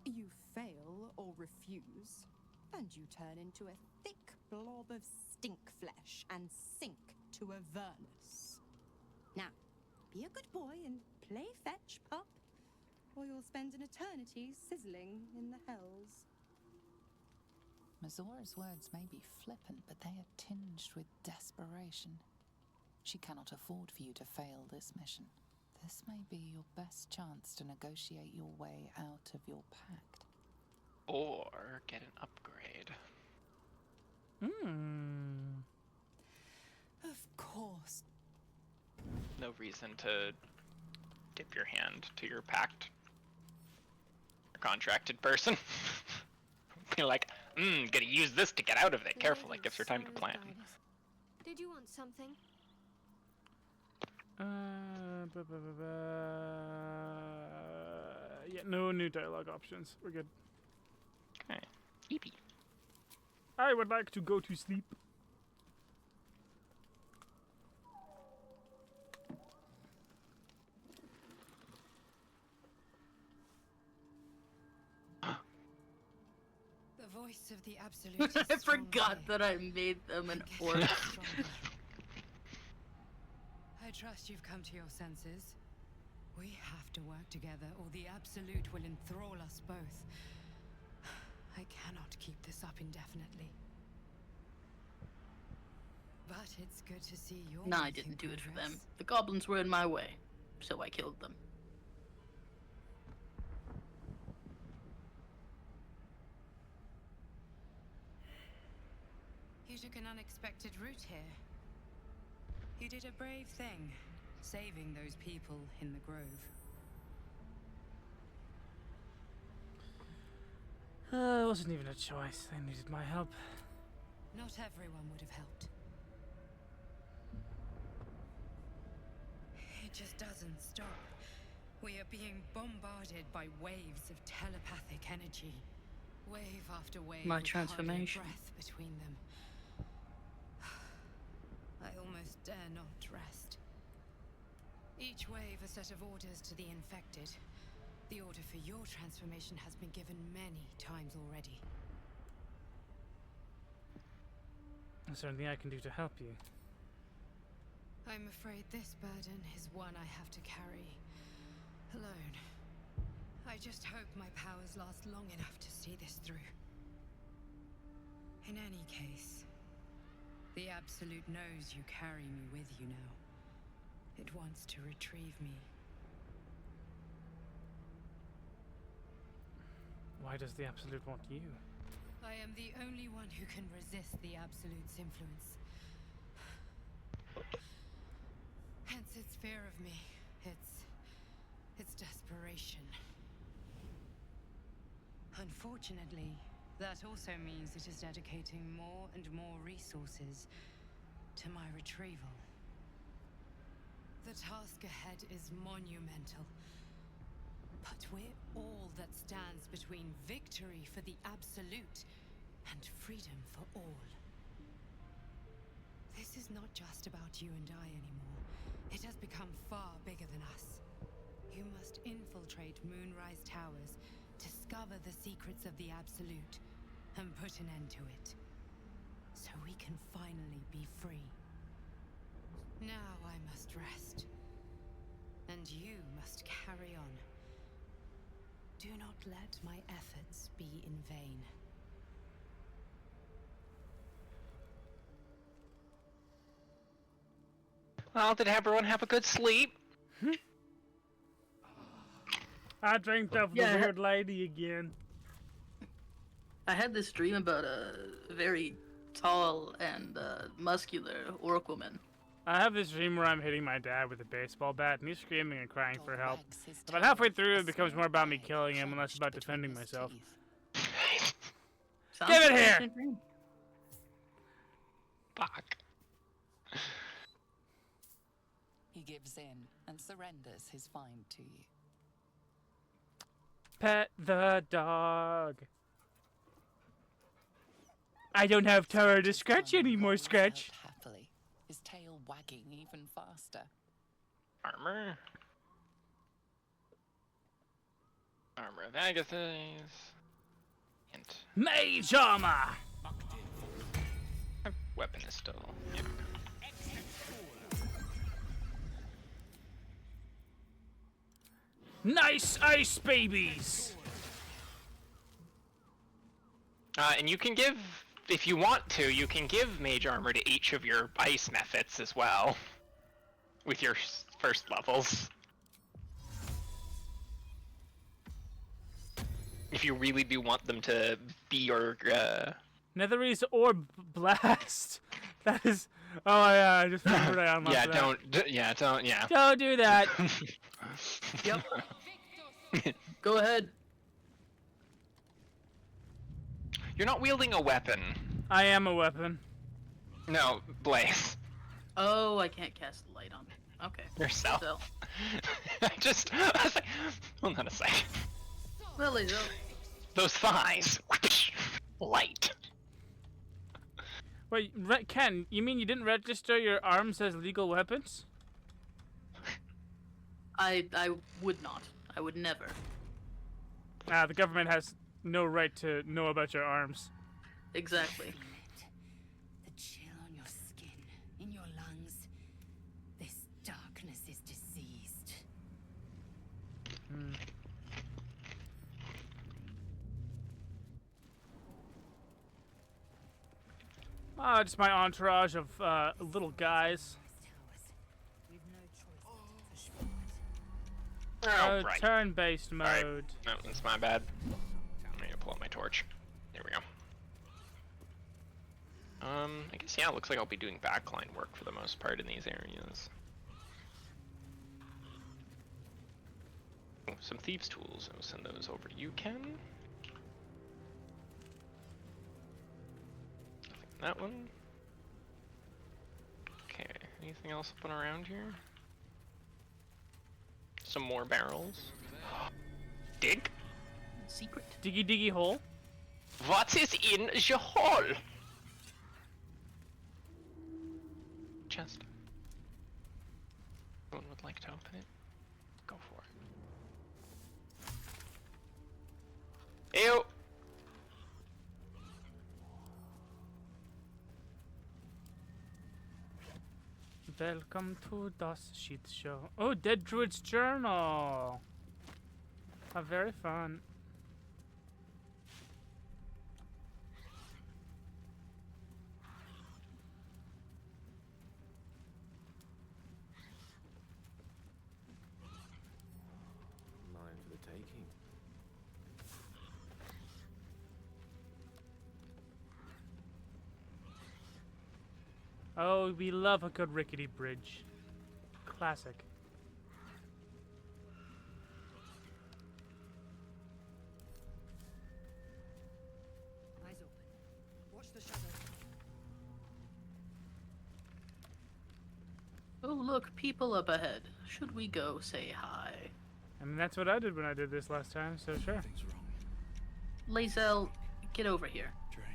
You fail or refuse, and you turn into a thick blob of stink flesh and sink to Avernus. Now, be a good boy and play fetch, pup, or you'll spend an eternity sizzling in the hells. Mazora's words may be flippant, but they are tinged with desperation. She cannot afford for you to fail this mission. This may be your best chance to negotiate your way out of your pact. Or get an upgrade. Of course. No reason to dip your hand to your pact. Your contracted person. Be like, gonna use this to get out of it. Careful, it gives her time to plan. Did you want something? Yeah, no new dialogue options. We're good. Okay. Eepy. I would like to go to sleep. The voice of the absolute. I forgot that I made them an orc. I trust you've come to your senses. We have to work together, or the absolute will enthrall us both. I cannot keep this up indefinitely. But it's good to see you're Nah, I making didn't do it for them. progress. The goblins were in my way, so I killed them. You took an unexpected route here. You did a brave thing, saving those people in the grove. It wasn't even a choice. They needed my help. Not everyone would have helped. It just doesn't stop. We are being bombarded by waves of telepathic energy. Wave after wave. My with hardly a transformation. breath between them. I almost dare not rest. Each wave a set of orders to the infected. The order for your transformation has been given many times already. Is there anything I can do to help you? I'm afraid this burden is one I have to carry alone. I just hope my powers last long enough to see this through. In any case, the Absolute knows you carry me with you now. It wants to retrieve me. Why does the Absolute want you? I am the only one who can resist the Absolute's influence. Hence its fear of me, its desperation. Unfortunately, that also means it is dedicating more and more resources to my retrieval. The task ahead is monumental. But we're all that stands between victory for the Absolute and freedom for all. This is not just about you and I anymore. It has become far bigger than us. You must infiltrate Moonrise Towers, discover the secrets of the Absolute, and put an end to it. So we can finally be free. Now I must rest. And you must carry on. Do not let my efforts be in vain. Well, did everyone have a good sleep? I dreamed of the Yeah. weird lady again. I had this dream about a very tall and muscular orc woman. I have this dream where I'm hitting my dad with a baseball bat, and he's screaming and crying for help. Wags his About tail, halfway through, a it becomes small more about me bag killing him and less about clenched between defending his myself. teeth. Sounds Give it like a here! decent dream. Fuck. He gives in and surrenders his find to you. Pet the dog. I don't have Tara to His scratch tongue anymore, rolls Scratch. out happily, his tail wagging even faster. Armor. Armor of Agathis. And Mage armor! weapon is still. Yeah. Nice ice babies! And you can give, if you want to, you can give mage armor to each of your ice methods as well. With your first levels. If you really do want them to be your, Netherese Orb Blast. That is. Oh yeah, I just remembered I unlocked yeah, that. don't. Don't do that. Yep. Go ahead. You're not wielding a weapon. I am a weapon. No, Blaze. Oh, I can't cast light on it. Okay. Yourself. So, I was like, hold on a second. Lily, though. Those thighs. Light. Wait, Ken, you mean you didn't register your arms as legal weapons? I would not. I would never. The government has no right to know about your arms. Exactly. Feel it. The chill on your skin, in your lungs. This darkness is diseased. Just my entourage of little guys. We've no choice but to push forward. Oh, right. Turn-based mode. Alright. No, that's my bad. I'm gonna pull up my torch. There we go. I guess, yeah, it looks like I'll be doing backline work for the most part in these areas. Oh, some thieves' tools. I'll send those over to you, Ken. Nothing in that one. Okay, anything else up and around here? some more barrels. Dig? Secret. Diggy diggy hole. What is in the hole? Chest. Someone would like to open it? Go for it. Ew! Welcome to Das Shit Show. Oh, Dead Druid's Journal. How very fun. Mine for the taking. Oh, we love a good rickety bridge. Classic. Eyes open. Watch the shadow. Oh, look, people up ahead. Should we go say hi? I mean, that's what I did when I did this last time, so sure. Something's wrong. Lae'zel, get over here. Drained.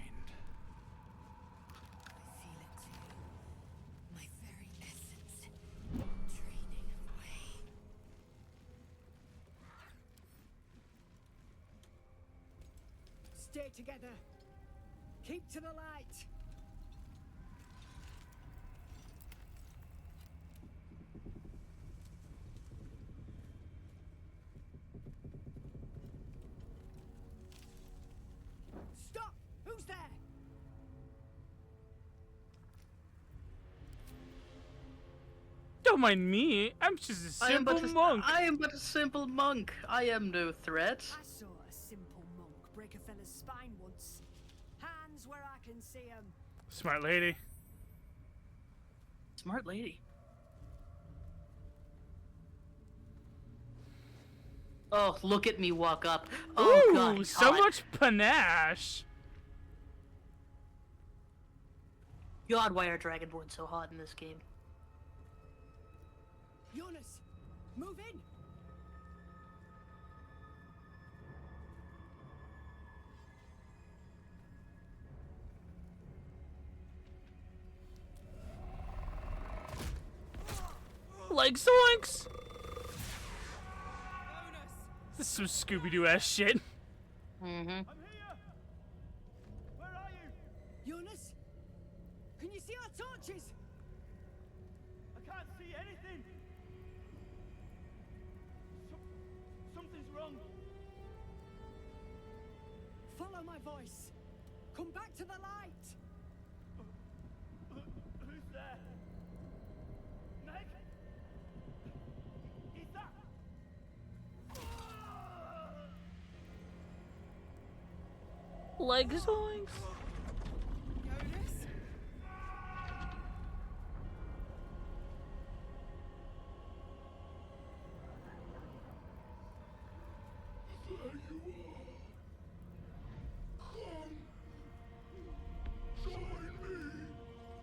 I feel it too. My very essence draining away. Stay together. Keep to the light. Stop! Who's there? Don't mind me. I'm just a simple monk. I am but a simple monk. I am no threat. I saw a simple monk break a fella's spine once. Hands where I can see 'em. Smart lady. Smart lady. Oh, look at me walk up. Oh, Ooh, God. so God. much panache. God, why are Dragonborn so hot in this game? Jonas, move in. Like zoinks! This is some Scooby-Doo ass shit. Mm-hmm. I'm here. Where are you? Jonas, can you see our torches? I can't see anything. Something's wrong. Follow my voice. Come back to the light. Who's there? Meg? Is that? Like zoinks. Jonas?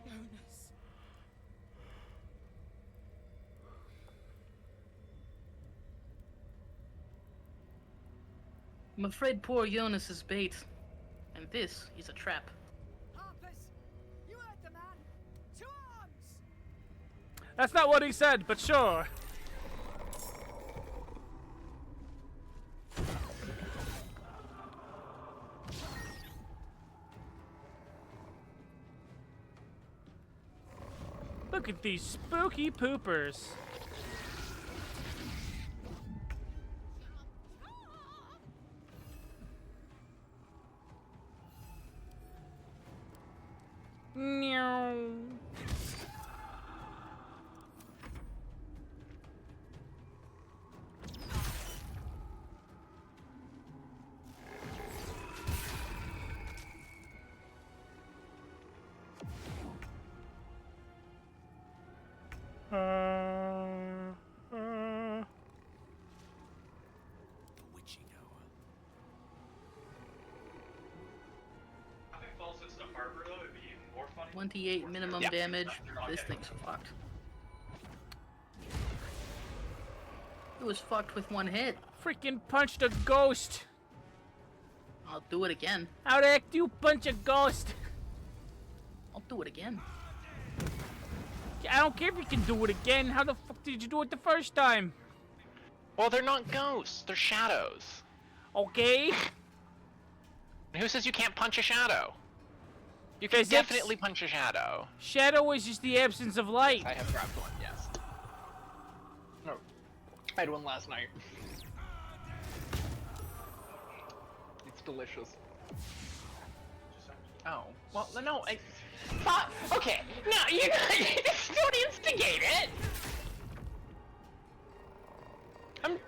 Jonas. I'm afraid poor Jonas is bait. And this is a trap. Harpers, you heard the man. To arms! That's not what he said, but sure. Look at these spooky poopers. Meow. The witching hour. 28 minimum Yeah. damage. This thing's fucked. It was fucked with one hit. Freaking punched a ghost. I'll do it again. How the heck do you punch a ghost? I'll do it again. I don't care if you can do it again. How the fuck did you do it the first time? Well, they're not ghosts. They're shadows. Okay. And who says you can't punch a shadow? You can Physics? definitely punch a shadow. Shadow is just the absence of light. I have grabbed one, yes. No, I had one last night. It's delicious. Oh, well, no, I... Okay, no, you just don't instigate it! I'm...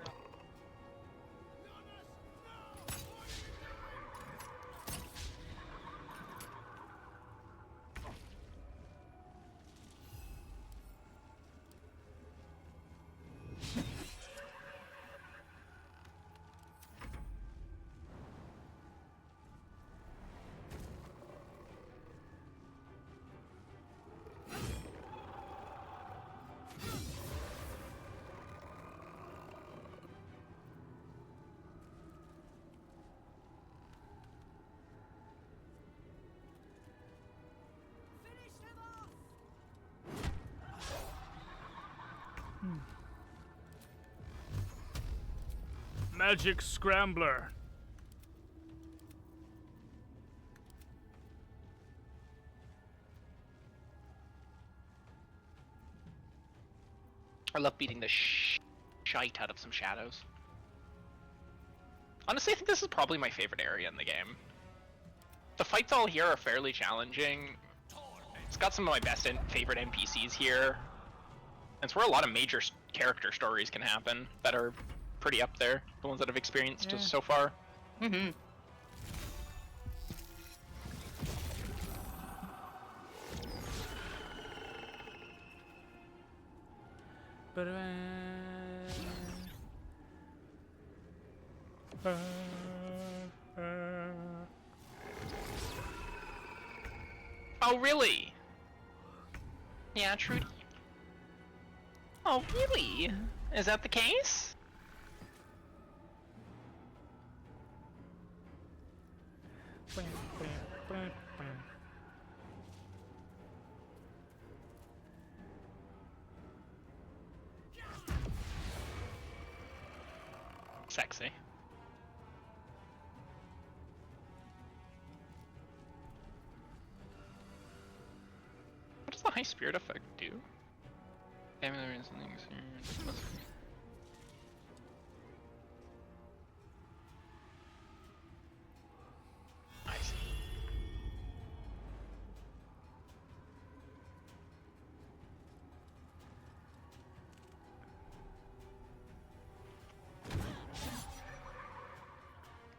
Magic Scrambler. I love beating the shite out of some shadows. Honestly, I think this is probably my favorite area in the game. The fights all here are fairly challenging. It's got some of my best and favorite NPCs here. It's where a lot of major character stories can happen that are pretty up there. The ones that I've experienced so far. Mm-hmm. But Oh, really? Yeah, Trudy. Oh, really? Is that the case? Sexy. What does the high spirit effect do? I see.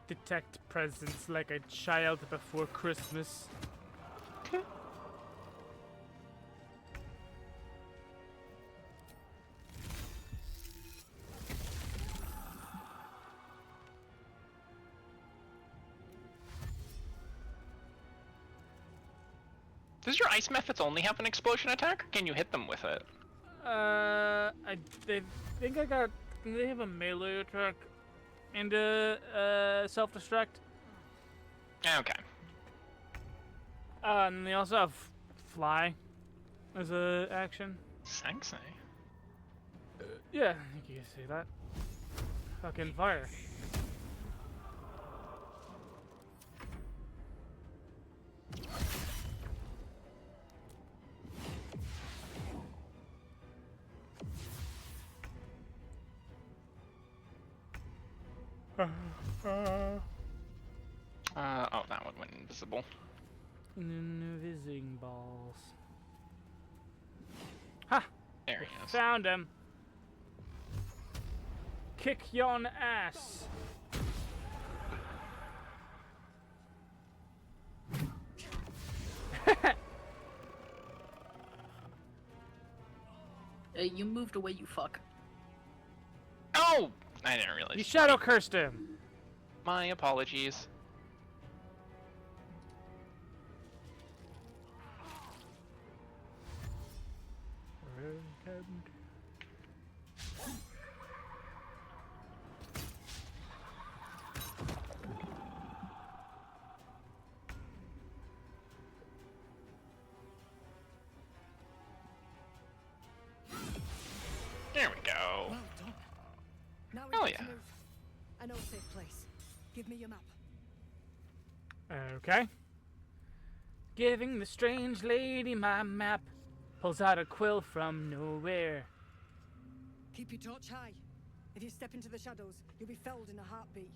detect presents like a child before Christmas. Does your ice methods only have an explosion attack, or can you hit them with it? They think they have a melee attack and self-destruct. Okay. And they also have fly as a action. Sexy. Yeah, I think you can say that. Fucking fire. Oh, that one went invisible. Invising balls. Ha! There he is. Found him. Kick yon ass. You moved away, you fuck. Oh! I didn't realize. You shadow cursed him. My apologies. place. Give me your map. Okay. Giving the strange lady my map. Pulls out a quill from nowhere. Keep your torch high. If you step into the shadows, you'll be felled in a heartbeat.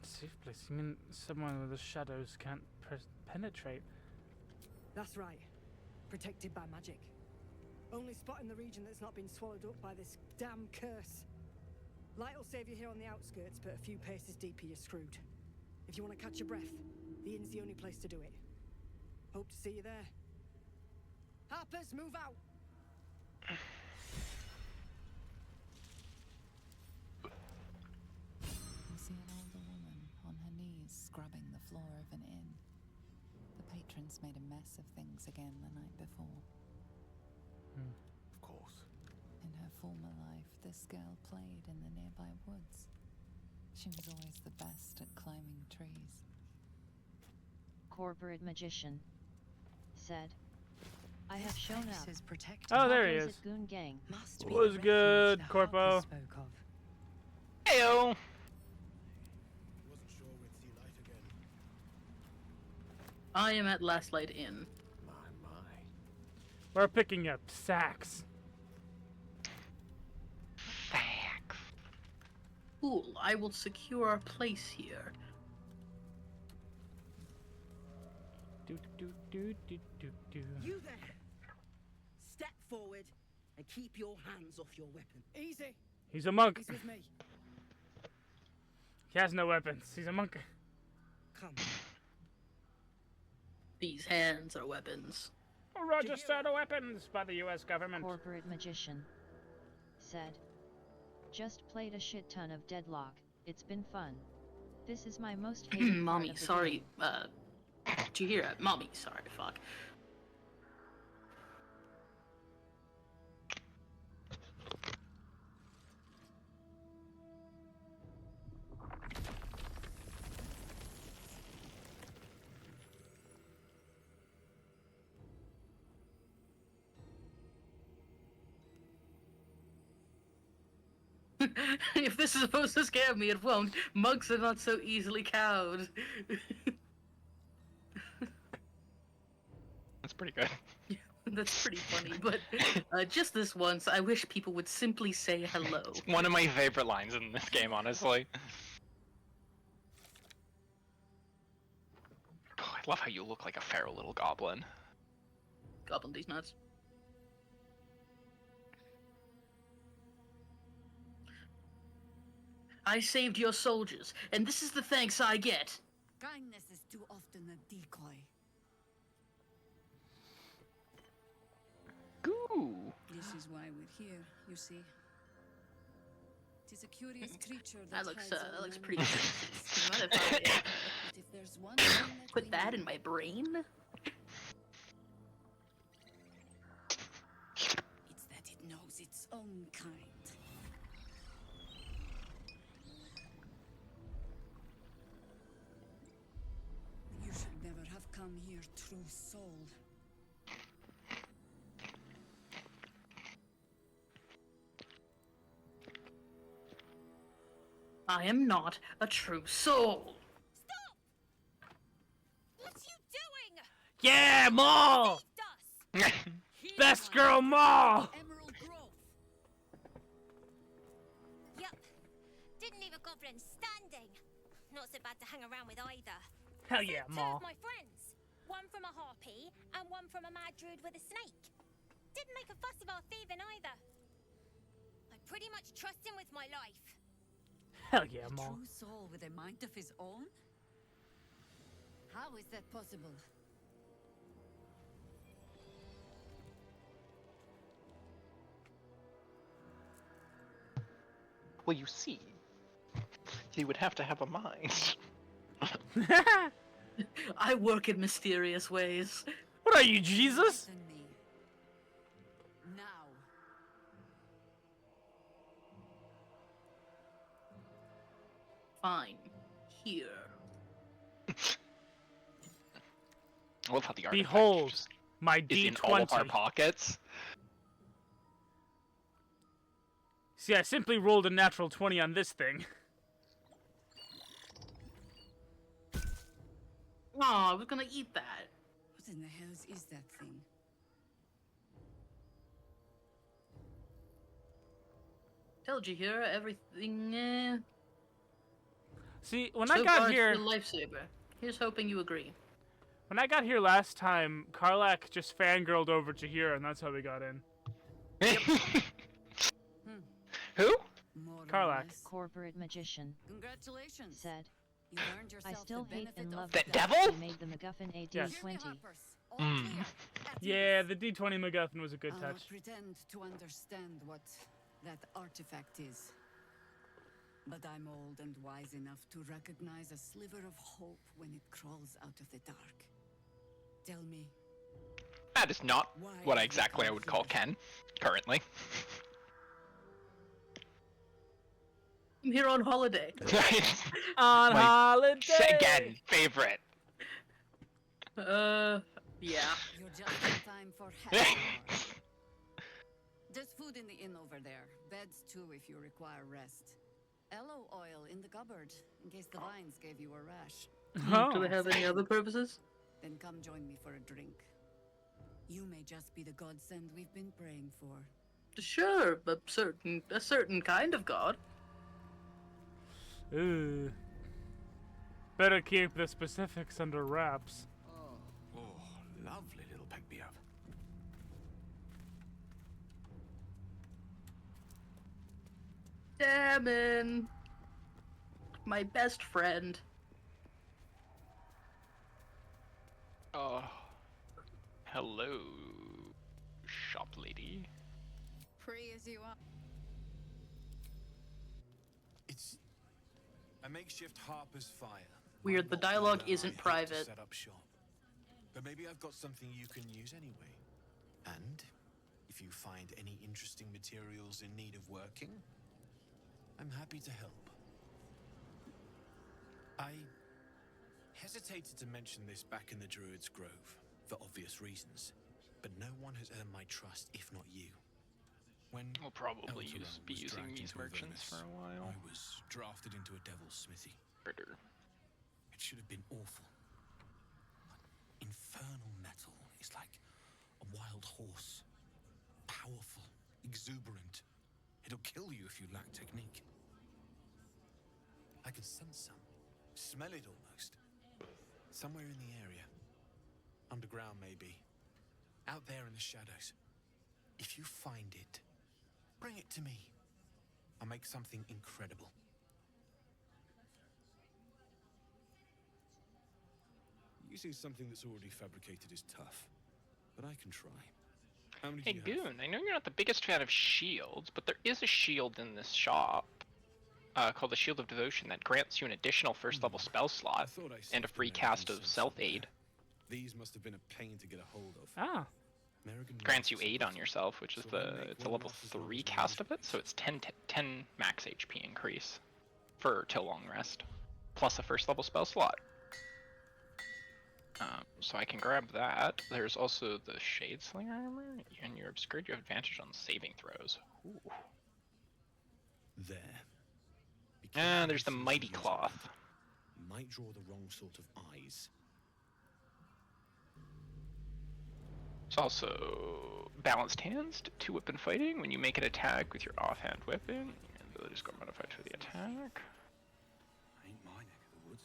Safe place. You mean someone with the shadows can't penetrate? That's right. Protected by magic. Only spot in the region that's not been swallowed up by this damn curse. Light will save you here on the outskirts, but a few paces deeper you're screwed. If you want to catch your breath, the inn's the only place to do it. Hope to see you there. Harpers, move out! You see an older woman on her knees scrubbing the floor of an inn. The patrons made a mess of things again the night before. Of course. In her former life, this girl played in the nearby woods. She was always the best at climbing trees. Corporate magician said, I have shown up. Is protected. Oh, there he Tacos is. at Goon Gang. Must be Was the good, refuge the Corpo. Harpers spoke of. Heyo! Wasn't sure we'd see light again. I am at Last Light Inn. My. We're picking up sacks. Facts. Cool, I will secure our place here. Do do do do do do. You there! Step forward and keep your hands off your weapon. Easy. He's a monk. He's with me. He has no weapons. He's a monk. Come. These hands are weapons. Registered weapons by the U.S. government. Corporate magician said, just played a shit ton of Deadlock. It's been fun. This is my most hated part Mommy, of the sorry. game. Did you hear that? Mommy, sorry, fuck. If this is supposed to scare me, it won't. Monks are not so easily cowed. That's pretty good. That's pretty funny, but just this once, I wish people would simply say hello. One of my favorite lines in this game, honestly. Oh, I love how you look like a feral little goblin. Goblin these nuts. I saved your soldiers, and this is the thanks I get. Kindness is too often a decoy. Goo! This is why we're here, you see. It is a curious creature That that looks hides pretty all sexy. What if I But if there's one thing that put we that know, in my brain? it's that it knows its own kind. You should never have come here, true soul. I am not a true soul. Stop! What are you doing? Yeah, Maul! Saved us! Best girl Maul! Emerald Grove. Yup. Didn't leave a goblin standing. Not so bad to hang around with either. Hell yeah, Two Maul. of my friends. One from a harpy and one from a mad druid with a snake. Didn't make a fuss of our thieving either. I pretty much trust him with my life. Hell yeah, A Maul. true soul with a mind of his own? How is that possible? Well, you see, he would have to have a mind. I work in mysterious ways. What are you, Jesus? Listen me. Now. Fine. Here. I love how the artifact Behold, just my is in all of our D20. pockets. See, I simply rolled a natural 20 on this thing. Oh, I was gonna eat that. What in the hells is that thing? Told you here, everything. See, when So I got far, here, it's a lifesaver. Here's hoping you agree. when I got here last time, Karlak just fangirled over Jahira, and that's how we got in. Who? More or Karlak. less. Corporate magician Congratulations. said, You've earned I yourself still the hate benefit and of love That the devil? fact he made the MacGuffin a Yes. D20. Hear me, Hoppers. All Mm. clear. At Yeah, ease. the D20 MacGuffin was a good I'll touch. pretend to understand what that artifact is. But I'm old and wise enough to recognize a sliver of hope when it crawls out of the dark. Tell me, That is not why what have you exactly I come would call here? Ken, currently. I'm here on holiday. On My holiday! Again, favorite. Yeah. You're just in time for happy hour. There's food in the inn over there. Beds too if you require rest. Aloe oil in the cupboard in case the vines gave you a rash. Do they Oh. have any other purposes? Then come join me for a drink. You may just be the godsend we've been praying for. Sure, a certain kind of god. Ooh. Better keep the specifics under wraps. Oh, lovely little pick-me-up. Damon, my best friend. Oh. Hello, shop lady. Free as you are. It's a makeshift harper's fire. Weird, the Might not be dialogue where isn't I hope to private. Set up shop. But maybe I've got something you can use anyway. And if you find any interesting materials in need of working, I'm happy to help. I hesitated to mention this back in the Druid's Grove, for obvious reasons, but no one has earned my trust if not you. When We'll probably Elturel be was using dragged these into merchants for Avernus, a while. I was drafted into a devil's smithy. Murder. It should have been awful. But infernal metal is like a wild horse. Powerful, exuberant. It'll kill you if you lack technique. I can sense some. Smell it almost. Somewhere in the area. Underground, maybe. Out there in the shadows. If you find it, bring it to me. I'll make something incredible. Using something that's already fabricated is tough, but I can try. How many Hey do you have? Goon, I know you're not the biggest fan of shields, but there is a shield in this shop called the Shield of Devotion that grants you an additional first level spell I slot thought I and a saved free American cast of sense self somewhere. aid. These must have been a pain to get a hold of. Ah. American Grants you knives, aid on yourself, which is so they the make it's a one level last as long 3 as the cast others of it, so it's 10 max HP increase for till long rest, plus a first level spell slot. So I can grab that. There's also the Shade Slinger armor, and you're obscured. You have advantage on saving throws. Ooh. There. Be Ah, careful there's the who Mighty you use Cloth. around. You might draw the wrong sort of eyes. It's also balanced hands, to weapon fighting. When you make an attack with your offhand weapon, your abilities go modified for the attack. Ain't my neck of the woods.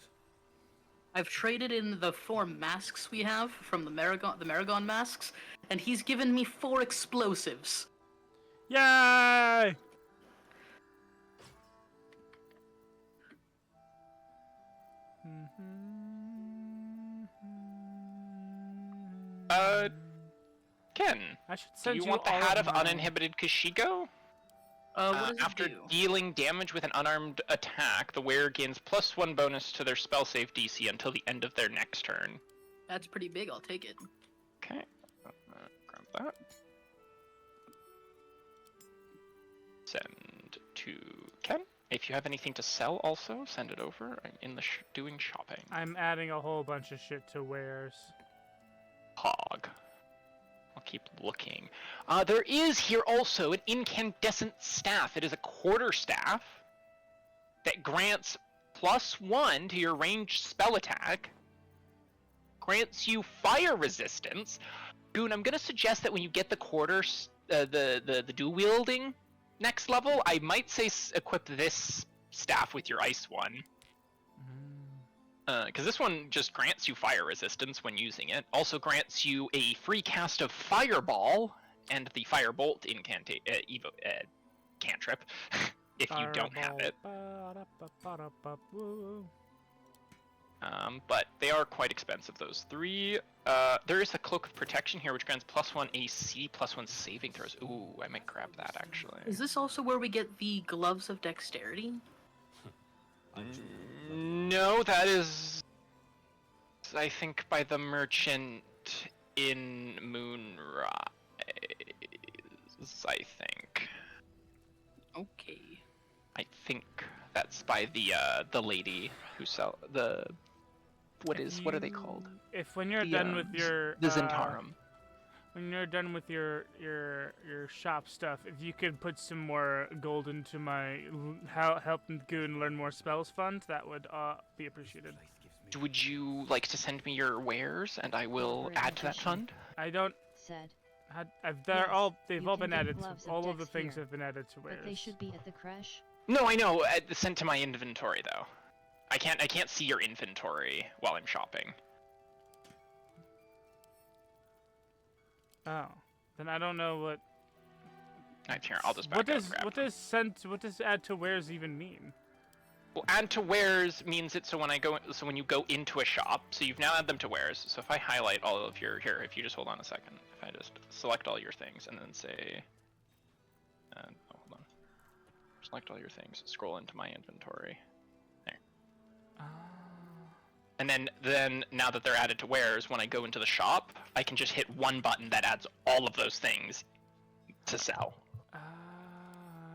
I've traded in the 4 masks we have from the Maragon masks, and he's given me 4 explosives. Yay! Ken, I should do send you want the all Hat of my- Uninhibited Kashiko? What does After it do? dealing damage with an unarmed attack, the wearer gains +1 bonus to their spell save DC until the end of their next turn. That's pretty big, I'll take it. Okay, grab that. Send to Ken. If you have anything to sell also, send it over. I'm in the doing shopping. I'm adding a whole bunch of shit to wares. Hog. I'll keep looking. There is here also an incandescent staff. It is a quarter staff that grants +1 to your ranged spell attack grants you fire resistance. Goon, I'm gonna suggest that when you get the quarters, the dual wielding next level, I might say equip this staff with your ice one. Because this one just grants you fire resistance when using it. Also grants you a free cast of Fireball and the Firebolt cantrip if you don't have it. But they are quite expensive, those three. There is a Cloak of Protection here, which grants +1 AC, +1 saving throws. Ooh, I might grab that, actually. Is this also where we get the Gloves of Dexterity? No, that is, I think, by the merchant in Moonrise, I think. Okay. I think that's by the lady who sell the, what are they called? If when you're done with your the Zentarum. When you're done with your shop stuff, if you could put some more gold into my help Goon learn more spells fund, that would be appreciated. Would you like to send me your wares and I will add to that fund? I don't. Said. They've all been added. All of the things have been added to wares. But they should be at the crash. No, I know. Sent to my inventory though. I can't see your inventory while I'm shopping. Oh, then I don't know what. Here, I'll just back what does add to wares even mean? Well, add to wares means it so when you go into a shop, so you've now added them to wares. So if I highlight all of your if you just hold on a second, if I just select all your things and then say, hold on, select all your things, scroll into my inventory, there. And then now that they're added to wares, when I go into the shop, I can just hit one button that adds all of those things to sell.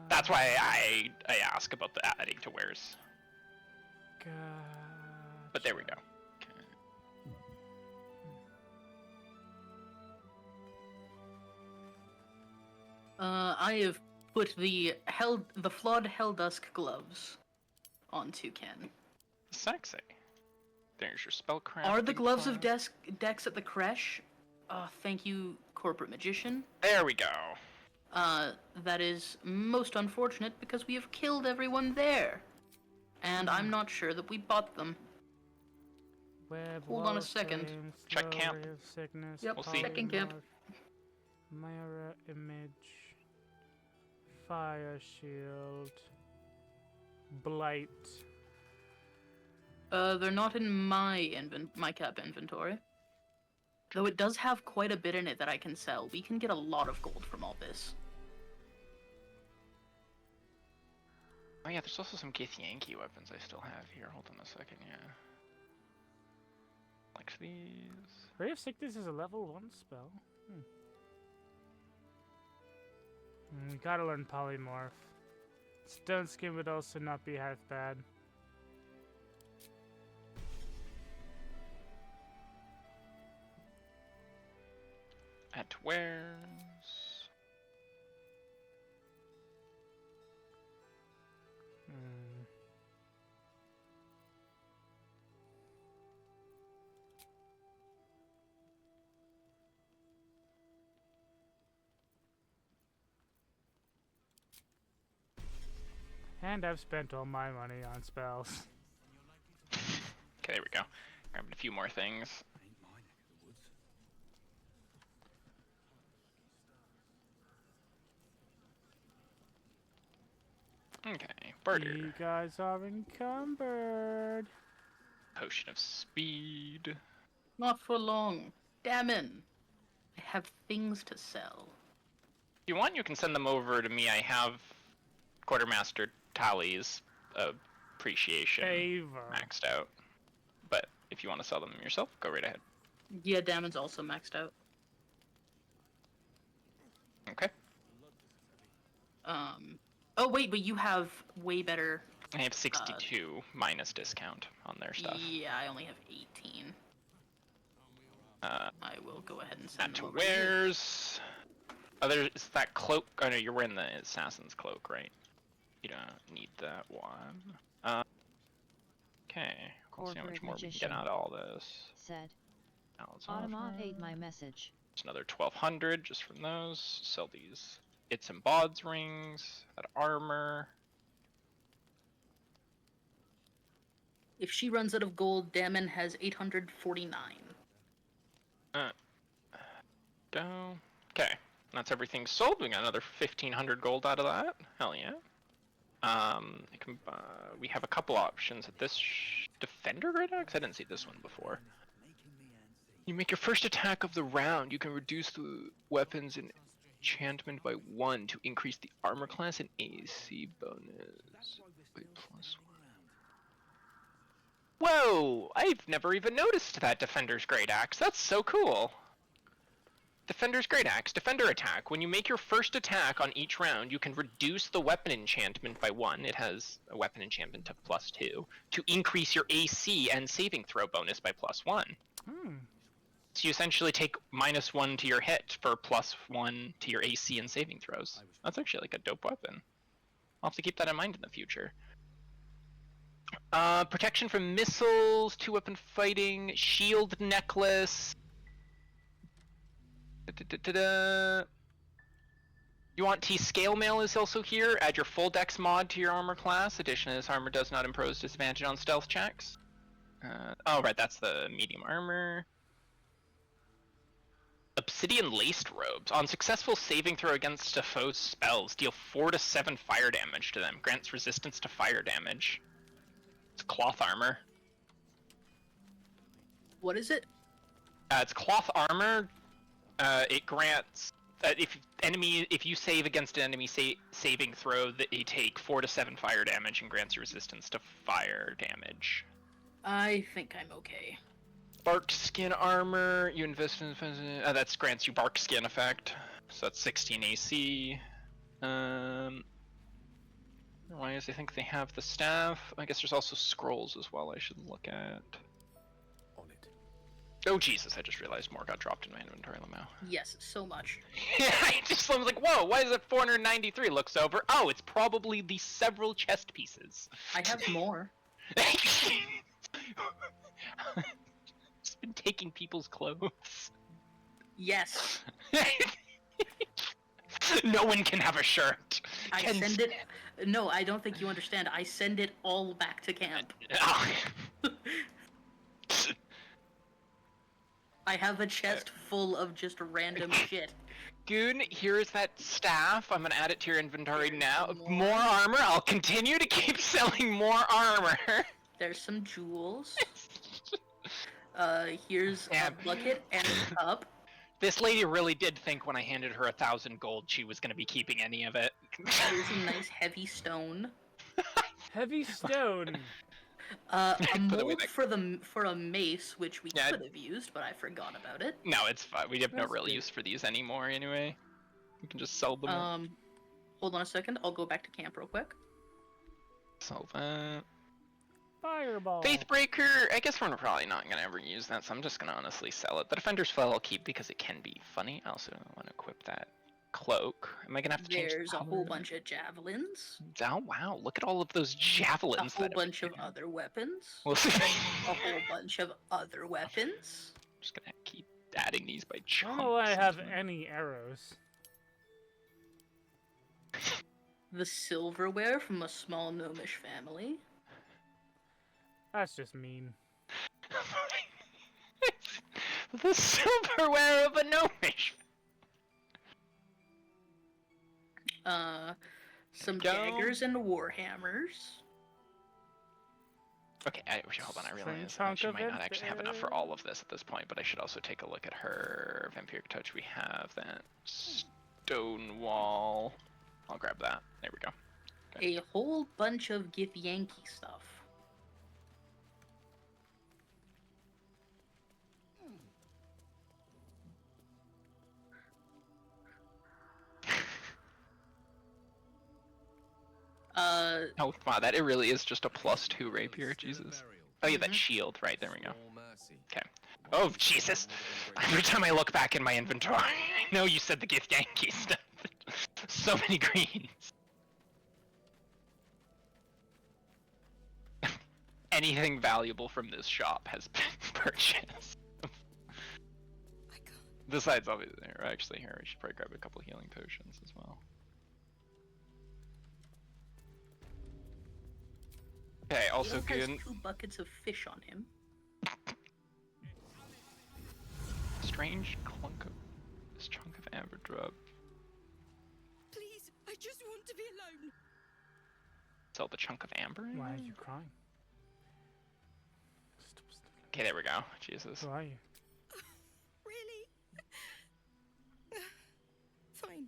That's why I ask about the adding to wares. But there we go. I have put the flawed Helldusk gloves on Toucan. Sexy. There's your spellcraft. Are the gloves of Dex at the creche? Thank you, corporate magician. There we go. That is most unfortunate because we have killed everyone there. And I'm not sure that we bought them. Hold on a second. Check camp. Sickness, yep, we'll see. Checking camp. Myra image. Fire shield. Blight. They're not in my cap inventory. Though it does have quite a bit in it that I can sell. We can get a lot of gold from all this. Oh yeah, there's also some Githyanki weapons I still have here. Hold on a second, yeah. Like these. Ray of Sickness is a level 1 spell. We gotta learn Polymorph. Stone Skin would also not be half bad. At wares. And I've spent all my money on spells. Okay, there we go. Grabbed a few more things. Okay, barter. You guys are encumbered. Potion of speed. Not for long. Damn. I have things to sell. If you want, you can send them over to me. I have Quartermaster Tally's appreciation maxed out. But if you want to sell them yourself, go right ahead. Yeah, Damon's also maxed out. Okay. Oh wait, but you have way better. I have 62 minus discount on their stuff. Yeah, I only have 18. I will go ahead and send Add them to over here. wares. Oh, there's that cloak. Oh no, you're wearing the assassin's cloak, right? You don't need that one. Okay. Let's see how much more we can get out of all this. Said. Automata ate my message. It's another 1200 just from those. Sell these its and bods rings, that armor. If she runs out of gold, Damon has 849. Go. Okay, that's everything sold. We got another 1500 gold out of that. Hell yeah. We have a couple options at this defender great axe. I didn't see this one before. You make your first attack of the round. You can reduce the weapons enchantment by 1 to increase the armor class and AC bonus by +1. Whoa! I've never even noticed that Defender's Great Axe. That's so cool. Defender's Great Axe, Defender attack. When you make your first attack on each round, you can reduce the weapon enchantment by 1. It has a weapon enchantment of +2 to increase your AC and saving throw bonus by +1. So you essentially take -1 to your hit for +1 to your AC and saving throws. That's actually like a dope weapon. I'll have to keep that in mind in the future. Protection from missiles, 2-weapon fighting, shield necklace. You want T scale mail is also here. Add your full dex mod to your armor class. Additionally, this armor does not impose disadvantage on stealth checks. Oh right, that's the medium armor. Obsidian laced robes. On successful saving throw against a foe's spells, deal 4 to 7 fire damage to them. Grants resistance to fire damage. It's cloth armor. What is it? It's cloth armor. It grants if you save against an enemy saving throw, that they take 4 to 7 fire damage and grants you resistance to fire damage. I think I'm okay. Bark skin armor. You invest in that grants you bark skin effect. So that's 16 AC. Otherwise, I think they have the staff. I guess there's also scrolls as well. I should look at. Oh Jesus! I just realized more got dropped in my inventory now. Yes, so much. I was like, whoa! Why is it 493? Looks over. Oh, it's probably the several chest pieces. I have more. It's been taking people's clothes. Yes. No one can have a shirt. I send it. No, I don't think you understand. I send it all back to camp. I have a chest full of just random shit. Goon, here's that staff. I'm gonna add it to your inventory now. More armor. I'll continue to keep selling more armor. There's some jewels. Here's a bucket and a cup. This lady really did think when I handed her 1,000 gold she was gonna be keeping any of it. Here's a nice heavy stone. Heavy stone. A mold for a mace, which we could have used, but I forgot about it. No, it's fine. We have no real use for these anymore anyway. We can just sell them. Hold on a second. I'll go back to camp real quick. Sell that. Fireball. Faithbreaker. I guess we're probably not gonna ever use that, so I'm just gonna honestly sell it. The Defender's Flail I'll keep because it can be funny. I also want to equip that cloak. Am I gonna have to change? There's a whole bunch of javelins. Oh wow! Look at all of those javelins. A whole bunch of other weapons. We'll see. A whole bunch of other weapons. I'm just gonna keep adding these by chunks. I don't know why I have any arrows. The silverware from a small gnomish family. That's just mean. The silverware of a gnomish. Some daggers and warhammers. Okay, hold on. I realize she might not actually have enough for all of this at this point, but I should also take a look at her vampiric touch. We have that stone wall. I'll grab that. There we go. Okay. A whole bunch of Githyanki stuff. Oh wow, that it really is just a +2 rapier. Jesus. Oh yeah, that shield. Right, there we go. Okay. Oh Jesus! Every time I look back in my inventory, I know you said the Githyanki stuff. So many greens. Anything valuable from this shop has been purchased. Besides, obviously, or actually, here, we should probably grab a couple healing potions as well. Okay, also He has good. 2 buckets of fish on him. Strange this chunk of amber drop. Please, I just want to be alone. Sell the chunk of amber? Why are you crying? Okay, there we go. Jesus. Who are you? Really? Fine.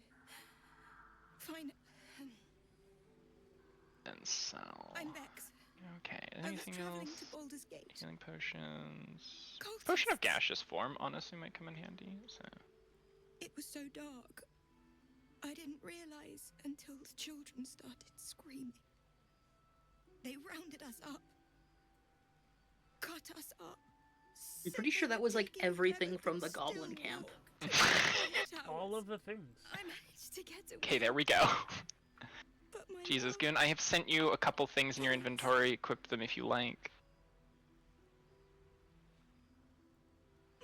Fine. And sell. I'm Bex. Okay, I was anything traveling else? to Baldur's Gate. Healing potions. Cultists. Potion of gaseous form honestly might come in handy. So. It was so dark. I didn't realize until the children started screaming. They rounded us up. Cut us up. I'm pretty sure that was like everything from the goblin camp. All of the things. I managed to get away. Okay, there we go. But my Jesus, mom- Goon, I have sent you a couple things in your inventory. Equip them if you like.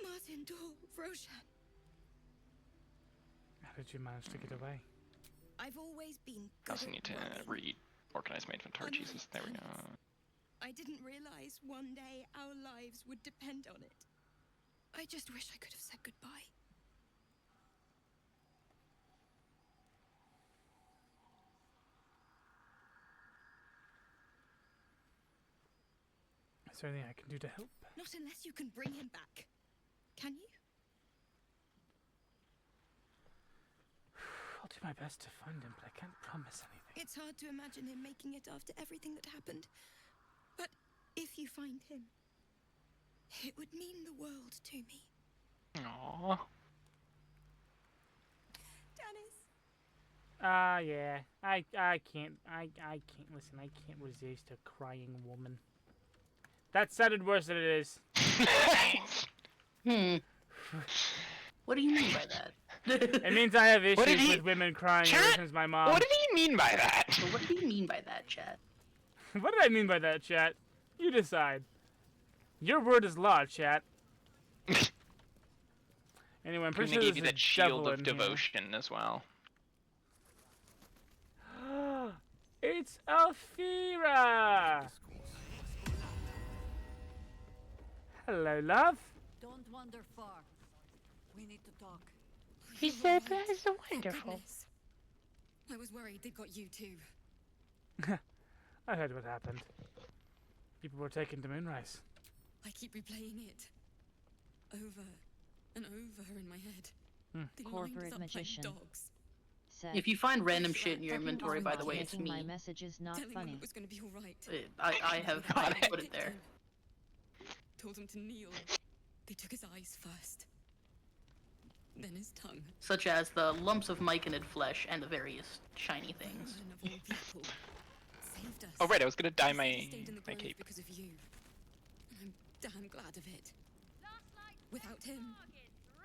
Martin, Dor, Roshan. How did you manage to get away? I've always been I also good need at to running. reorganize my inventory. Unlike Jesus, there we go. others. I didn't realize one day our lives would depend on it. I just wish I could have said goodbye. Is there anything I can do to help? Not unless you can bring him back. Can you? I'll do my best to find him, but I can't promise anything. It's hard to imagine him making it after everything that happened. But if you find him, it would mean the world to me. Aww. Dennis! Yeah. I can't listen, I can't resist a crying woman. That sounded worse than it is. What do you mean by that? It means I have issues with women crying ever Chat? since my mom. What did he mean by that? But what did he mean by that, chat? What did I mean by that, chat? You decide. Your word is law, chat. Anyway, I'm pretty Goon, sure they gave there's you a that shield devil of in here. devotion as well. It's Alfira! Hello, love. Don't wander far. We need to talk. He said that is wonderful. Goodness. I was worried they got you too. I heard what happened. People were taken to Moonrise. I keep replaying it. Over and over in my head. They lined us Corporate up magician. like dogs. Said, If you find random shit in your "Fucking inventory, by the way, making it's my me. messages not Telling them funny. it was going to be all right. I have put it there. Told him to kneel. They took his eyes first. Then his tongue. Such as the lumps of myconid flesh and the various shiny things. Rowan of all people. Saved us. Oh right, I was gonna dye We my stayed in the my grove cape. because of you. And I'm damn glad of it. Without him,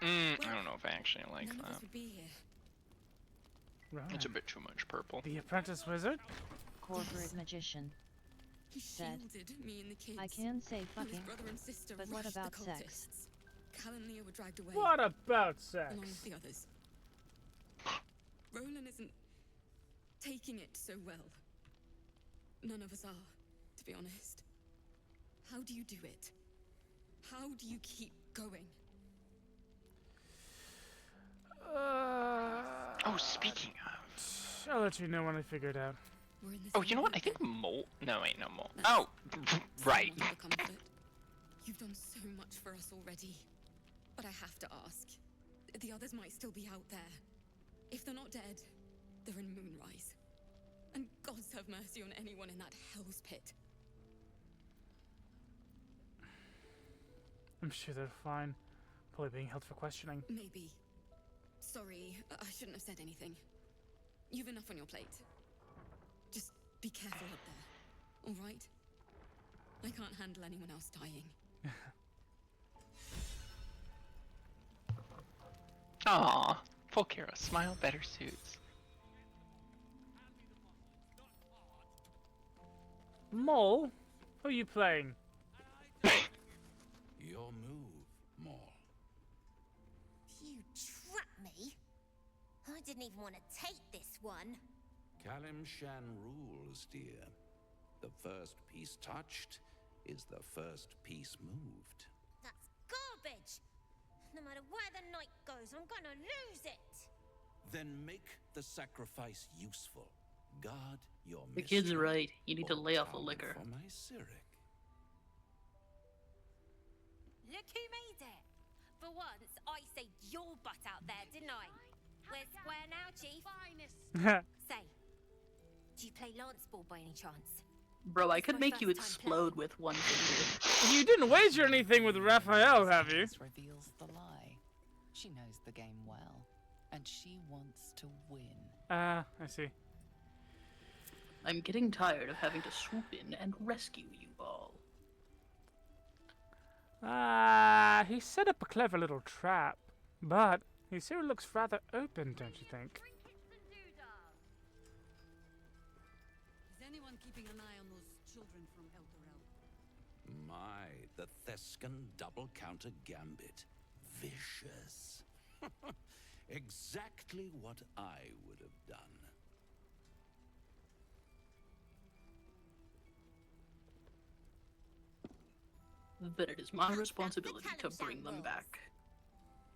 I don't know if I actually like none of that. us would be here. Right. It's a bit too much purple. The apprentice wizard? Corporate magician. He Said, shielded me and the kids. I can say While his fucking, brother and sister but what rushed about the sex? cultists. Cal and Leah were dragged away. What about sex? Along with the others. Roland isn't taking it so well. None of us are, to be honest. How do you do it? How do you keep going? Oh, speaking of. I'll let you know when I figure it out. We're in the Oh, same you know what? I boat think then. Mole. No, wait, no Mole. That's Oh, right. somewhat of a comfort. You've done so much for us already. But I have to ask. The others might still be out there. If they're not dead, they're in Moonrise. And gods have mercy on anyone in that hell's pit. I'm sure they're fine. Probably being held for questioning. Maybe. Sorry, I shouldn't have said anything. You've enough on your plate. Just be careful up there, all right? I can't handle anyone else dying. Aw, Volkera, smile better suits. Mole? Who are you playing? Your move, Maul. You I didn't even want to take this one. Kalimshan rules, dear. The first piece touched is the first piece moved. That's garbage. No matter where the night goes, I'm gonna lose it. Then make the sacrifice useful. Guard your The kid's mystery, right. You need to or lay off the come liquor. For my Cyric. Look who made it. For once, I saved your butt out there, didn't I? We're square now, Chief. Say, do you play lance ball by any chance? Bro, I could make you explode with one finger. You didn't wager anything with Raphael, have you? This reveals the lie. She knows the game well, and she wants to win. I see. I'm getting tired of having to swoop in and rescue you all. He set up a clever little trap, but he still looks rather open, don't you think? Is anyone keeping an eye on those children from Eldorel? My, the Thescan double counter gambit. Vicious. Exactly what I would have done. But it is my responsibility to bring them back.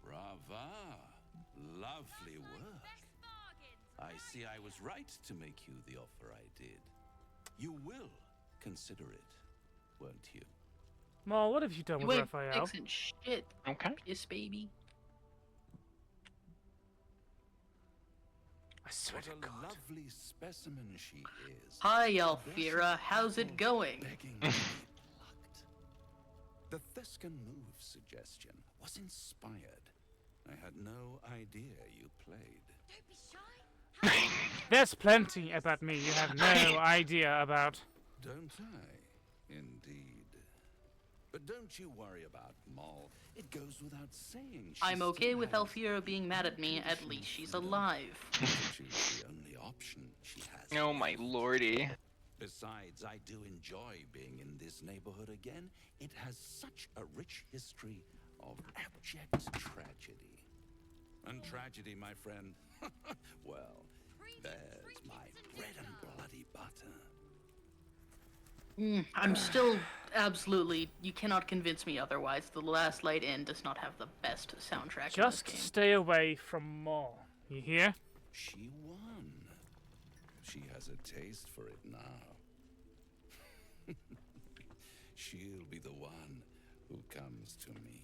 Brava. Lovely work. I see I was right to make you the offer I did. You will consider it, won't you? Well, what have you done You with ain't Raphael? fixing shit. Okay. Yes, baby. I swear What to a God. lovely specimen she is. Hi, Alfira. How's it going? Begging to be plucked. The Thescan move suggestion was inspired. I had no idea you played. Don't be shy. There's plenty about me you have no idea about. Don't I? Indeed. But don't you worry about Moll. It goes without saying. She I'm okay still with has Alfira being mad at me. At least she's alive. which is the only option she has. Oh my lordy. Besides, I do enjoy being in this neighborhood again. It has such a rich history of abject tragedy. And tragedy, my friend, well, there's my bread and bloody butter. I'm still absolutely. You cannot convince me otherwise. The Last Light Inn does not have the best soundtrack Just in this game. stay away from more. You hear? She won. She has a taste for it now. She'll be the one who comes to me.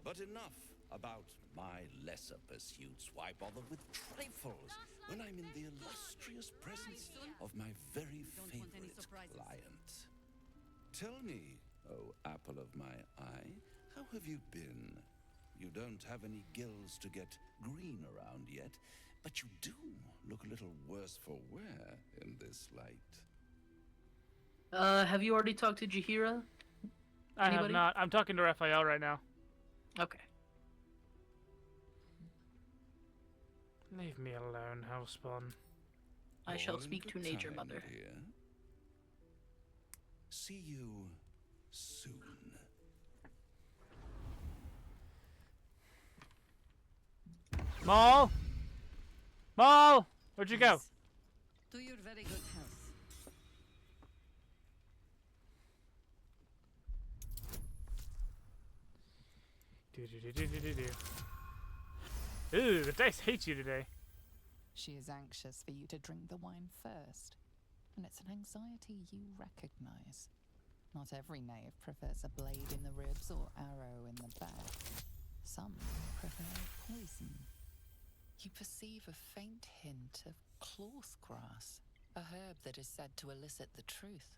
But enough about my lesser pursuits. Why bother with trifles when I'm in the illustrious presence of my very favorite client? Tell me, oh apple of my eye, how have you been? You don't have any gills to get green around yet, but you do look a little worse for wear in this light. Have you already talked to Jahira? I have Anybody? not. I'm talking to Raphael right now. Okay. Leave me alone, Hellspawn. I shall All in speak to good Nature time, Mother. dear. See you soon. Maul! Maul! Where'd you go? Yes. To your very good health. Ooh, the dice hate you today. She is anxious for you to drink the wine first, and it's an anxiety you recognize. Not every knave prefers a blade in the ribs or arrow in the back. Some prefer poison. You perceive a faint hint of cloth grass, a herb that is said to elicit the truth.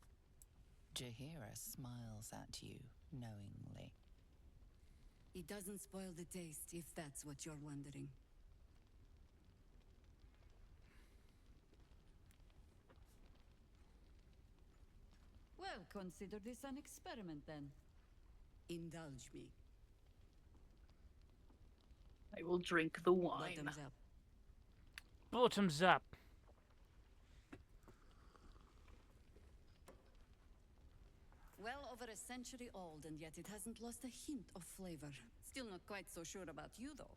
Jahira smiles at you knowingly. It doesn't spoil the taste, if that's what you're wondering. Well, consider this an experiment then. Indulge me. I will drink the wine. Bottoms up. Bottoms up. Well over a century old, and yet it hasn't lost a hint of flavor. Still not quite so sure about you, though.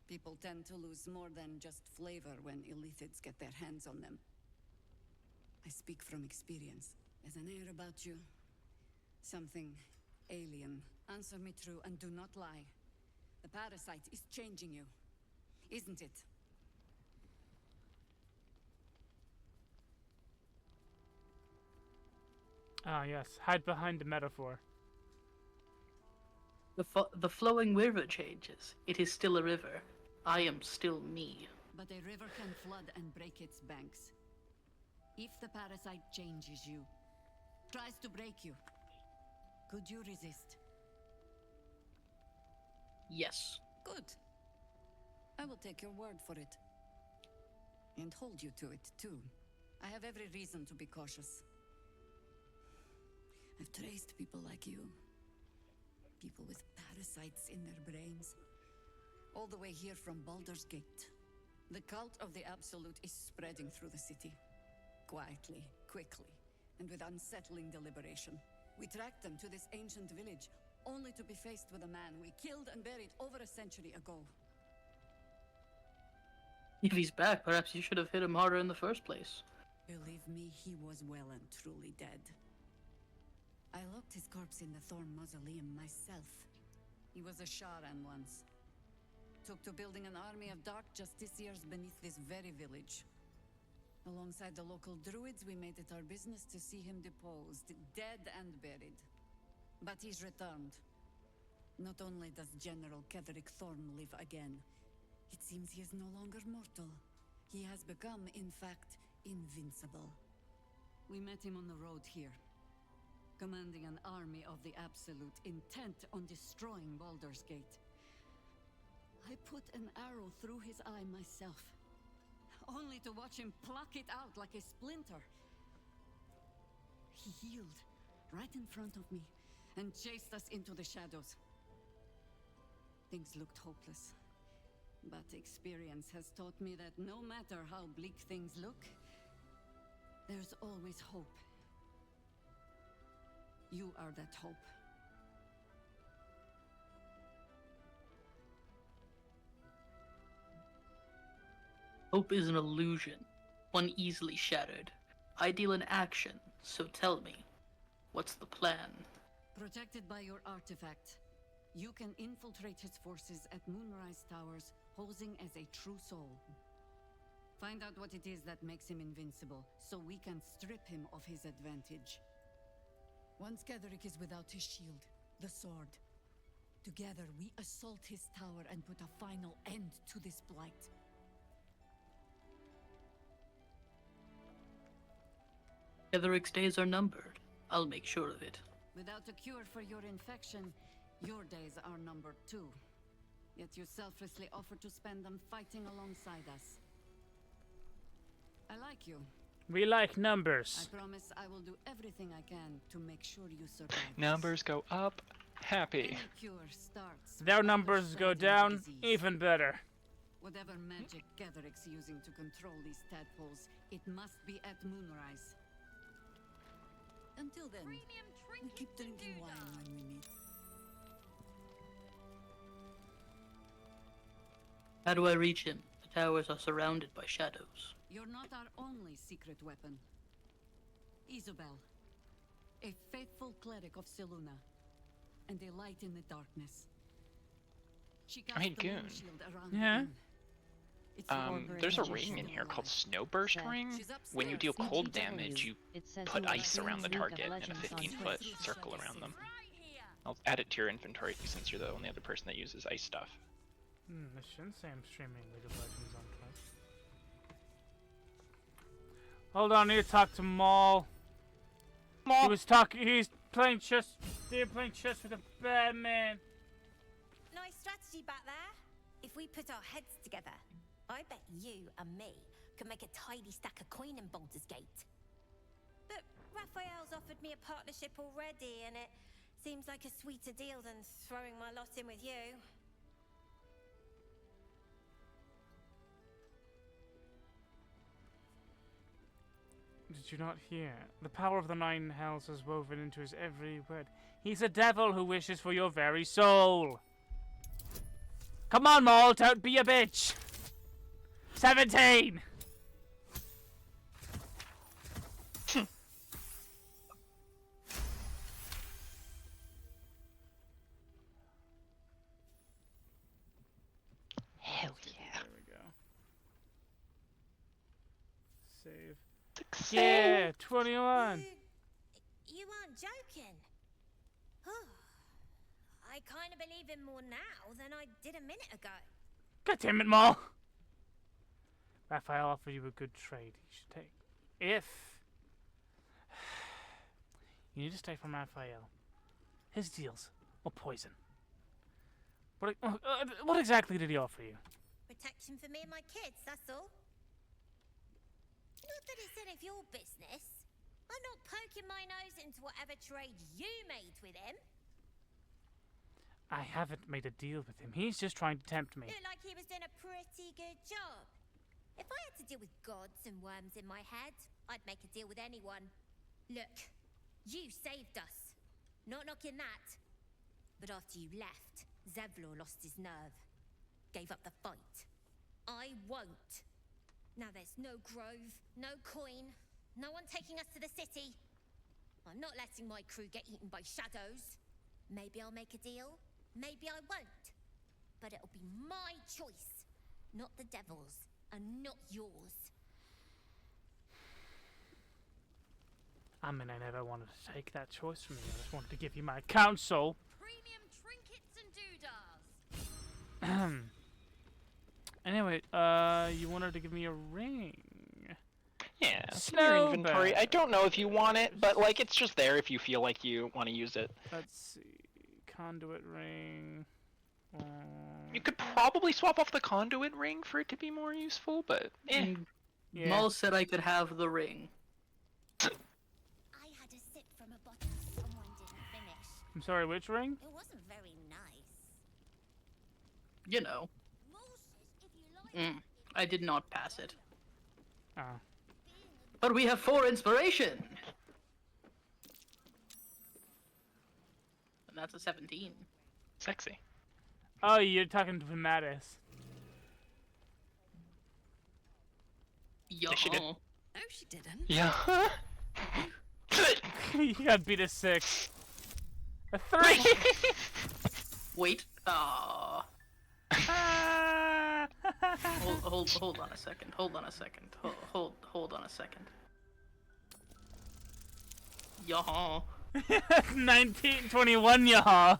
People tend to lose more than just flavor when illithids get their hands on them. I speak from experience. There's an air about you. Something alien. Answer me true and do not lie. The parasite is changing you, isn't it? Ah, yes. Hide behind the metaphor. The flowing river changes. It is still a river. I am still me. But a river can flood and break its banks. If the parasite changes you, tries to break you, could you resist? Yes. Good. I will take your word for it. And hold you to it, too. I have every reason to be cautious. I've traced people like you. People with parasites in their brains. All the way here from Baldur's Gate. The cult of the Absolute is spreading through the city. Quietly, quickly, and with unsettling deliberation. We tracked them to this ancient village, only to be faced with a man we killed and buried over a century ago. If he's back, perhaps you should have hit him harder in the first place. Believe me, he was well and truly dead. I locked his corpse in the Thorn Mausoleum myself. He was a Sharan once. Took to building an army of dark justiciars beneath this very village. Alongside the local druids, we made it our business to see him deposed, dead and buried. But he's returned. Not only does General Ketherick Thorn live again, it seems he is no longer mortal. He has become, in fact, invincible. We met him on the road here, commanding an army of the Absolute, intent on destroying Baldur's Gate. I put an arrow through his eye myself, only to watch him pluck it out like a splinter. He healed right in front of me and chased us into the shadows. Things looked hopeless, but experience has taught me that no matter how bleak things look, there's always hope. You are that hope. Hope is an illusion, one easily shattered. I deal in action, so tell me, what's the plan? Protected by your artifact, you can infiltrate his forces at Moonrise Towers, posing as a true soul. Find out what it is that makes him invincible, so we can strip him of his advantage. Once Ketherick is without his shield, the sword, together we assault his tower and put a final end to this blight. Ketherick's days are numbered. I'll make sure of it. Without a cure for your infection, your days are numbered too. Yet you selflessly offer to spend them fighting alongside us. I like you. We like numbers. I promise I will do everything I can to make sure you survive. Numbers go up, happy. Any cure starts Their with numbers go understanding down, disease. even better. Whatever magic Ketherick's using to control these tadpoles, it must be at Moonrise. Until then, we keep drinking wine when we meet. How do I reach him? The towers are surrounded by shadows. You're not our only secret weapon. Isabel, a faithful cleric of Seluna, and a light in the darkness. She cast Hey, the moon Goon. shield around Yeah? the inn. It's the There's a magician ring in here called alive. Snowburst Yeah. Ring. She's When you upstairs. deal cold CTW. damage, you It says put you will ice around the soon target leak of and a legends on 15-foot Twitch. circle around them. I'll add it to your inventory since you're the only other person that uses ice stuff. I shouldn't say I'm streaming League of Legends on Twitch. Hold on, I need to talk to Maul. He was talking. He's playing chess. They're playing chess with a bad man. Nice strategy back there. If we put our heads together, I bet you and me could make a tidy stack of coin in Baldur's Gate. But Raphael's offered me a partnership already, and it seems like a sweeter deal than throwing my lot in with you. Did you not hear? The power of the nine hells is woven into his every word. He's a devil who wishes for your very soul. Come on, Maul, don't be a bitch. 17. Hell yeah. There we go. Save. Success. Yeah, 21. You aren't joking. I kind of believe him more now than I did a minute ago. God damn it, Maul. Raphael offered you a good trade you should take. If you need to stay from Raphael, his deals or poison. What exactly did he offer you? Protection for me and my kids, that's all. Not that it's any of your business. I'm not poking my nose into whatever trade you made with him. I haven't made a deal with him. He's just trying to tempt me. Looked like he was doing a pretty good job. If I had to deal with gods and worms in my head, I'd make a deal with anyone. Look, you saved us. Not knocking that. But after you left, Zevlor lost his nerve. Gave up the fight. I won't. Now there's no grove, no coin, no one taking us to the city. I'm not letting my crew get eaten by shadows. Maybe I'll make a deal, maybe I won't. But it'll be my choice, not the devil's, and not yours. I mean, I never wanted to take that choice from you. I just wanted to give you my counsel. Premium trinkets and doodahs. Anyway, you wanted to give me a ring. Yeah, it's in your inventory. Snowbird. I don't know if you want it, but like it's just there if you feel like you want to use it. Let's see. Conduit ring. You could probably swap off the conduit ring for it to be more useful, but eh. Yeah. Maul said I could have the ring. I had a sip from a bottle someone didn't finish. I'm sorry, which ring? It wasn't very nice. You know. I did not pass it. Oh. But we have 4 inspiration! And that's a 17. Sexy. Oh, you're talking to Mattis. Yo. Yes, she did. No, she didn't. Yeah. You got beat a 6. A 3! Wait. Hold on a second. Hold on a second. Hold on a second. Yaha. 1921, yaha.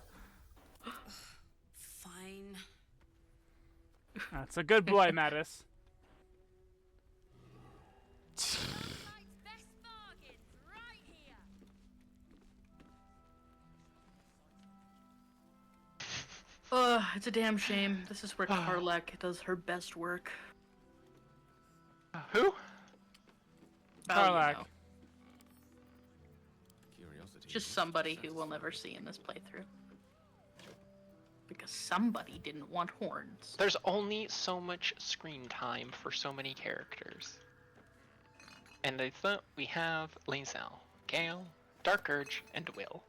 Fine. That's a good boy, Mattis. Best bargains right here. It's a damn shame. This is where Karlak does her best work. Who? Karlak. Just somebody who we'll never see in this playthrough. Because somebody didn't want horns. There's only so much screen time for so many characters. And I thought we have Lae'zel, Gale, Dark Urge, and Will.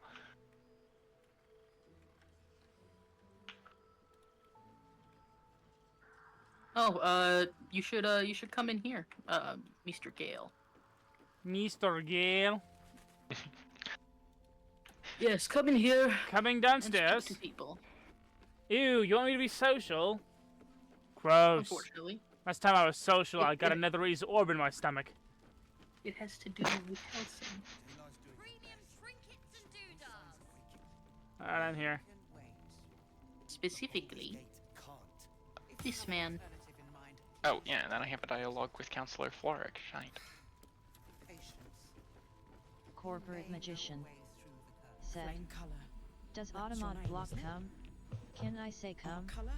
Oh, you should come in here, Mr. Gale. Mr. Gale. Yes, come in here. Coming and downstairs. speak to people. Ew, you want me to be social? Gross. Unfortunately, Last time I was social, I got a netherese orb in my stomach. it has to do with Helsing. Premium trinkets and doodahs. Alright, I'm here. Specifically, this man. Oh, yeah, and then I have a dialogue with Counselor Floric. Shite. Corporate magician. Said, Flame color. does That's your Automod name, block isn't it? come? Can I say come? Color?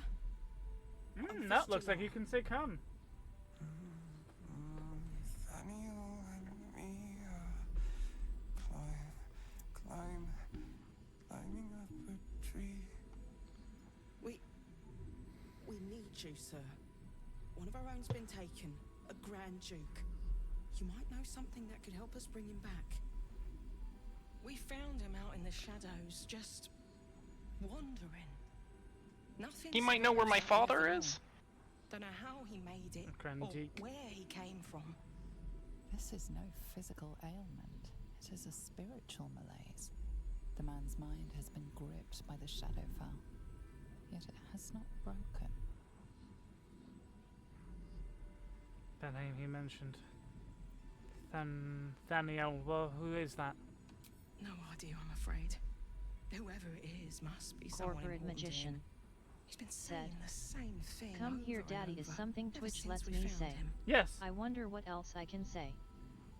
No, looks like you can say come. Climbing up a tree. We need you, sir. One of our own's been taken, a Grand Duke. You might know something that could help us bring him back. We found him out in the shadows, just wandering. Nothing He might know where my father is. Don't know how he made it Grandy. or where he came from. This is no physical ailment. It is a spiritual malaise. The man's mind has been gripped by the Shadowfowl, yet it has not broken. The name he mentioned. Thaniel. Well, who is that? No idea, I'm afraid. Whoever it is must be someone Corporate important to him. magician. He's been saying the same thing. Come here, over Daddy, and is over, something ever Twitch since lets we me found say. him. Yes. I wonder what else I can say.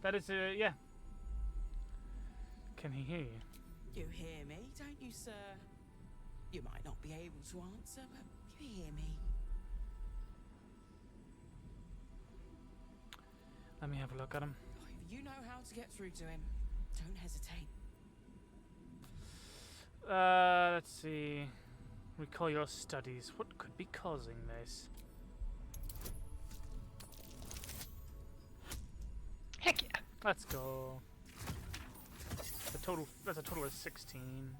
That is yeah. Can he hear you? You hear me, don't you, sir? You might not be able to answer, but you hear me. Let me have a look at him. If you know how to get through to him, don't hesitate. Let's see. Recall your studies. What could be causing this? Heck yeah. Let's go. That's a total of 16.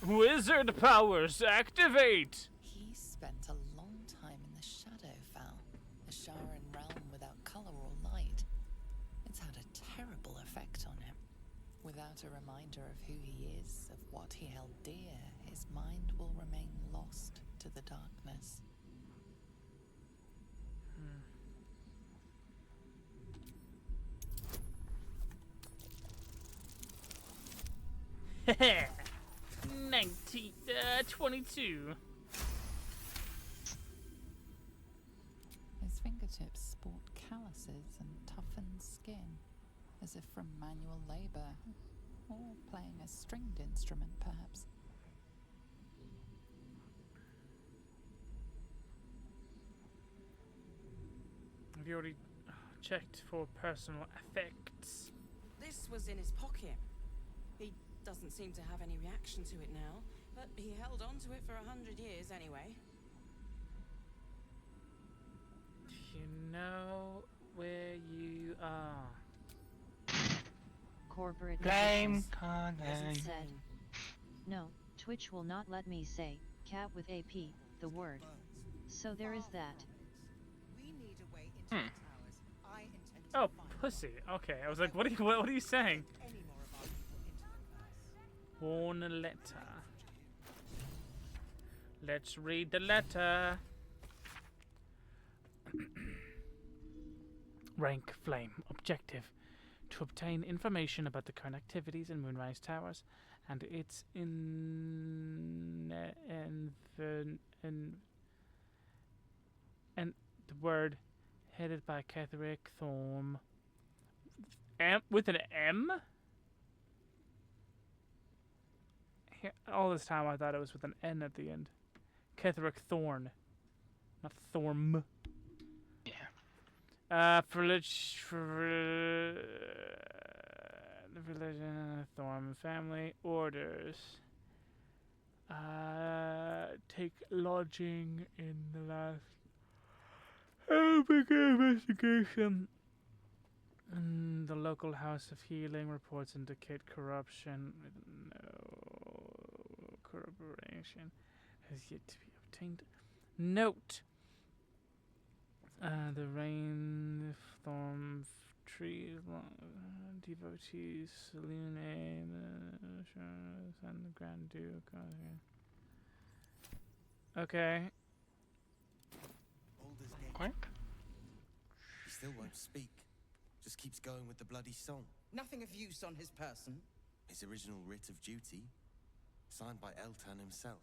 Wizard powers activate! He spent a long time in the Shadowfowl, a Sharan realm without color or light. It's had a terrible effect on him. Without a reminder of who he is, of what he held dear, his mind will remain lost to the darkness. Heh 22. His fingertips sport calluses and toughened skin, as if from manual labor, or playing a stringed instrument, perhaps. Have you already checked for personal effects? This was in his pocket. He doesn't seem to have any reaction to it now, but he held on to it for 100 years anyway. Do you know where you are? Corporate Blame magician said. No, Twitch will not let me say cat with AP, the word. So there is that. Oh, pussy. Okay, I was like, what are you saying? Warn a letter. Let's read the letter. Rank Flame. Objective: to obtain information about the current activities in Moonrise Towers and its and the word headed by Ketherick Thorm. With an M? All this time I thought it was with an N at the end. Ketherick Thorn, not Thorm. Yeah. For the religion, Thorm family orders. Take lodging in the last investigation. The local House of Healing reports indicate corruption with no corroboration has yet to be obtained. Note: the rain, thorn trees, devotees, Lune, and the Grand Duke. Okay. Quack. He still won't speak. Just keeps going with the bloody song. Nothing of use on his person. His original writ of duty, signed by Eltan himself.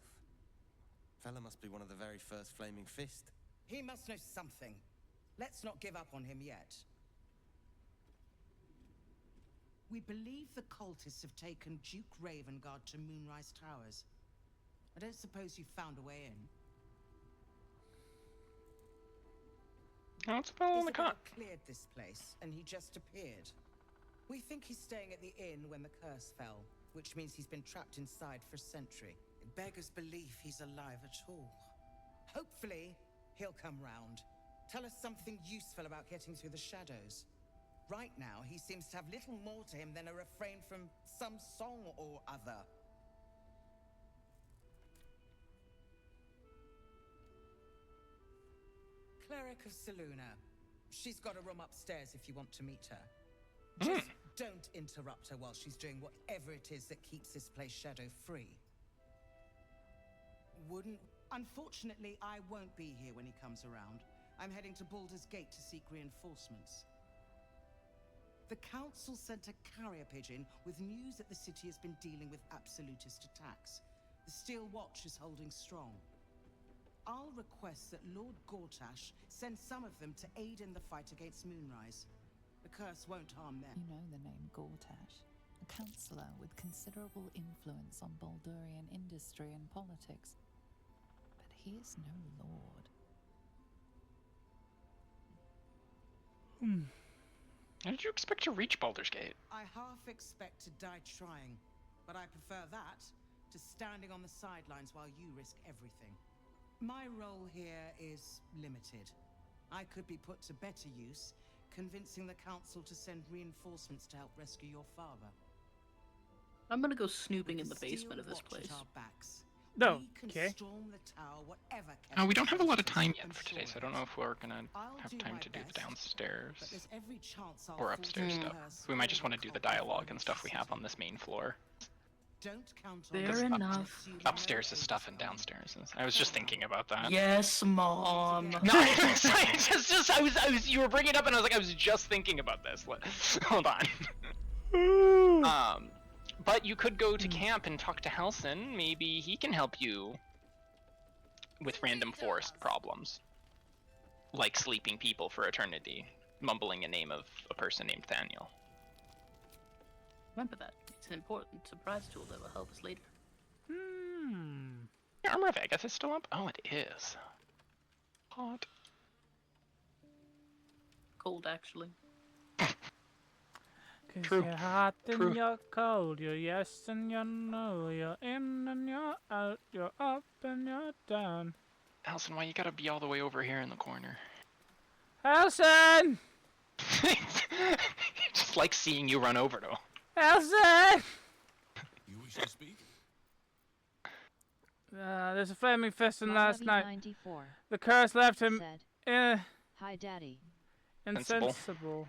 Fella must be one of the very first Flaming Fist. He must know something. Let's not give up on him yet. We believe the cultists have taken Duke Ravengard to Moonrise Towers. I don't suppose you found a way in. Let's follow the Isabel cut. cleared this place, and he just appeared. We think he's staying at the inn when the curse fell, which means he's been trapped inside for a century. It beggars belief he's alive at all. Hopefully, he'll come round. Tell us something useful about getting through the shadows. Right now, he seems to have little more to him than a refrain from some song or other. cleric of Saluna. She's got a room upstairs if you want to meet her. Just don't interrupt her while she's doing whatever it is that keeps this place shadow-free. Unfortunately, I won't be here when he comes around. I'm heading to Baldur's Gate to seek reinforcements. The council sent a carrier pigeon with news that the city has been dealing with absolutist attacks. The Steel Watch is holding strong. I'll request that Lord Gortash send some of them to aid in the fight against Moonrise. The curse won't harm them. You know the name Gortash, a councillor with considerable influence on Baldurian industry and politics. But he is no lord. How did you expect to reach Baldur's Gate? I half expect to die trying, but I prefer that to standing on the sidelines while you risk everything. My role here is limited. I could be put to better use, convincing the council to send reinforcements to help rescue your father. I'm gonna go snooping in the basement of this place. No, okay. Oh, we don't have a lot of time yet for today, so I don't know if we're gonna have time to do the downstairs or upstairs stuff. We might just want to do the dialogue and stuff we have on this main floor. Fair enough. Upstairs is stuff and downstairs is. I was just thinking about that. Yes, Mom. No, I was. You were bringing it up, and I was like, I was just thinking about this. Hold on. But you could go to camp and talk to Halson. Maybe he can help you with random forest problems, like sleeping people for eternity, mumbling a name of a person named Thaniel. Remember that. It's an important surprise tool that will help us later. Your Armor of Agatha is still up? Oh, it is. Hot. Cold, actually. Cause you're hot and you're cold, you're yes and you're no, you're in and you're out, you're up and you're down. Alison, why you gotta be all the way over here in the corner? Alison! Just like seeing you run over to him. Alison! You wish to speak? There's a flaming festin last night. 94 The curse left him Hi, Daddy. insensible.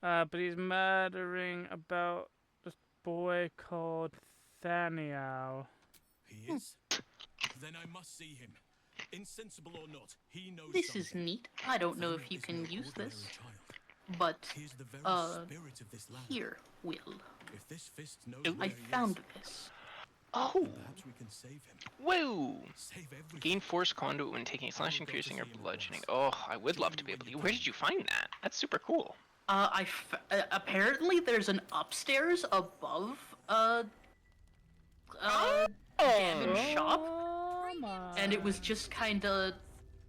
But he's murdering about this boy called Thaniel. He is? Then I must see him. Insensible or not, he knows This something. is neat. I don't know if you can use this, but here, Will. If this fist knows I found this. Oh! Perhaps we can save him. Whoa! Save everything. Gain force conduit when taking slashing, piercing, or bludgeoning. Oh, I would love to be able to. Where did you find that? That's super cool. Apparently there's an upstairs above, damage shop, and it was just kinda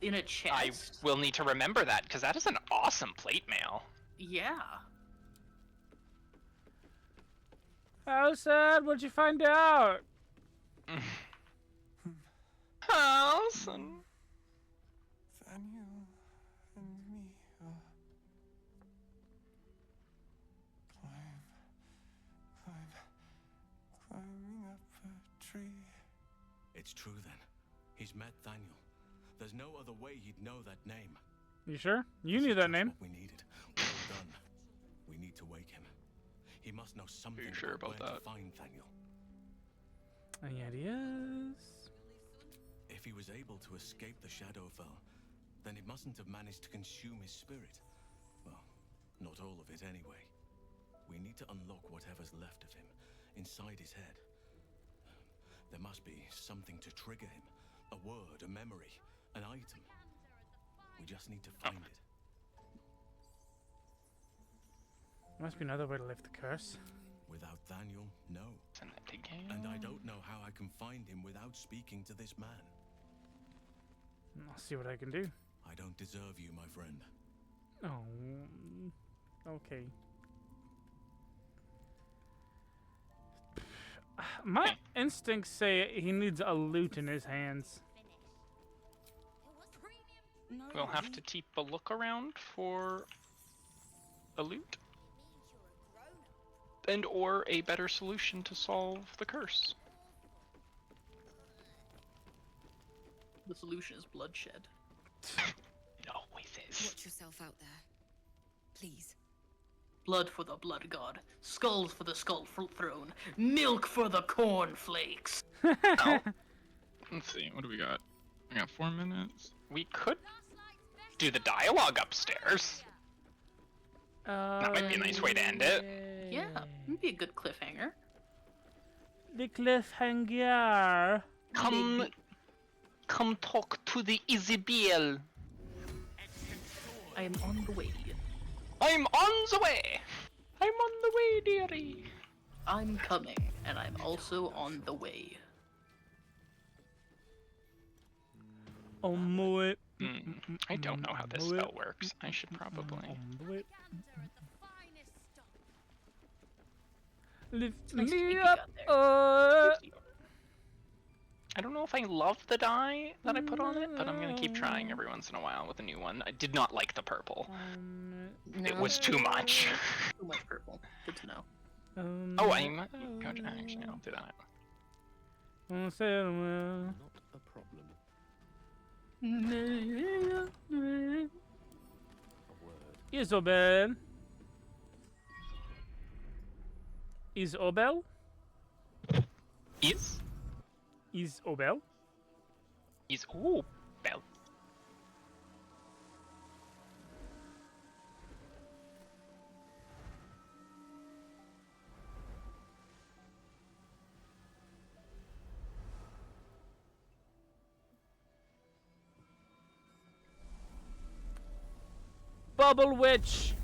in a chest. I will need to remember that, because that is an awesome plate mail. Yeah. How sad? What'd you find out? Halson. Thaniel and me are climbing up a tree. It's true then. He's met Thaniel. There's no other way he'd know that name. You sure? You knew that name. What we needed. Well done. We need to wake him. He must know something sure about where that? to find Thaniel. And yet he is. If he was able to escape the Shadowfell, then it mustn't have managed to consume his spirit. Well, not all of it anyway. We need to unlock whatever's left of him, inside his head. There must be something to trigger him. A word, a memory, an item. We just need to find it. Must be another way to lift the curse. Without Thaniel, no. And I don't know how I can find him without speaking to this man. I'll see what I can do. I don't deserve you, my friend. Oh, okay. My instincts say he needs a loot in his hands. We'll have to keep a look around for a loot. And or a better solution to solve the curse. The solution is bloodshed. It always is. Watch yourself out there. Please. Blood for the blood god, skulls for the skull throne, milk for the cornflakes. Oh, Let's see, what do we got? We got 4 minutes. we could do the dialogue upstairs. That might be a nice way to end it. Yeah, that'd be a good cliffhanger. The cliffhanger. Come talk to the Isabel. I am on the way. I'm on the way. I'm on the way, dearie. I'm coming, and I'm also on the way. On my way. I don't know how this spell works. I should probably. Lift Nice me you up. got I don't know if I love the dye that I put on it, but I'm gonna keep trying every once in a while with a new one. I did not like the purple. It was too much. Too much purple. Good to know. Oh, I'm. Actually, I'll do that. Not a problem. Isobel. Isobel? Isobel? Ooh, bell. Bubble Witch!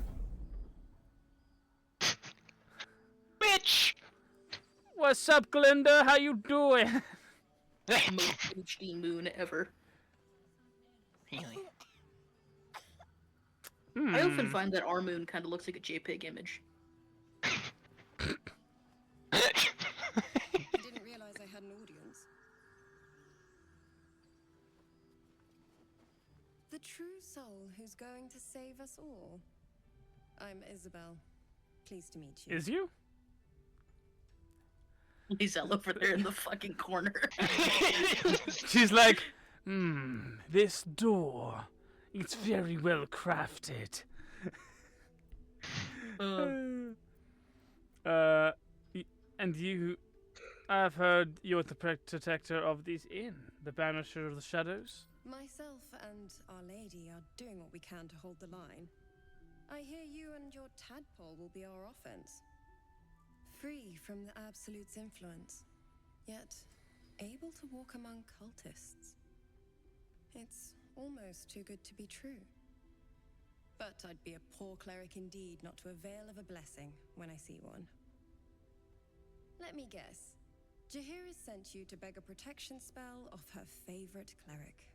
Witch! What's up, Glinda? How you doing? Most HD moon ever. Really? I often find that our moon kind of looks like a JPEG image. I didn't realize I had an audience. The true soul who's going to save us all. I'm Isabel. Pleased to meet you. Is you? Lizelle over there in the fucking corner. She's like, this door. It's very well crafted. And you, I've heard you're the protector of this inn, the banisher of the shadows. Myself and Our Lady are doing what we can to hold the line. I hear you and your tadpole will be our offense. Free from the Absolute's influence, yet able to walk among cultists. It's almost too good to be true. But I'd be a poor cleric indeed not to avail of a blessing when I see one. Let me guess. Jaheira sent you to beg a protection spell of her favorite cleric.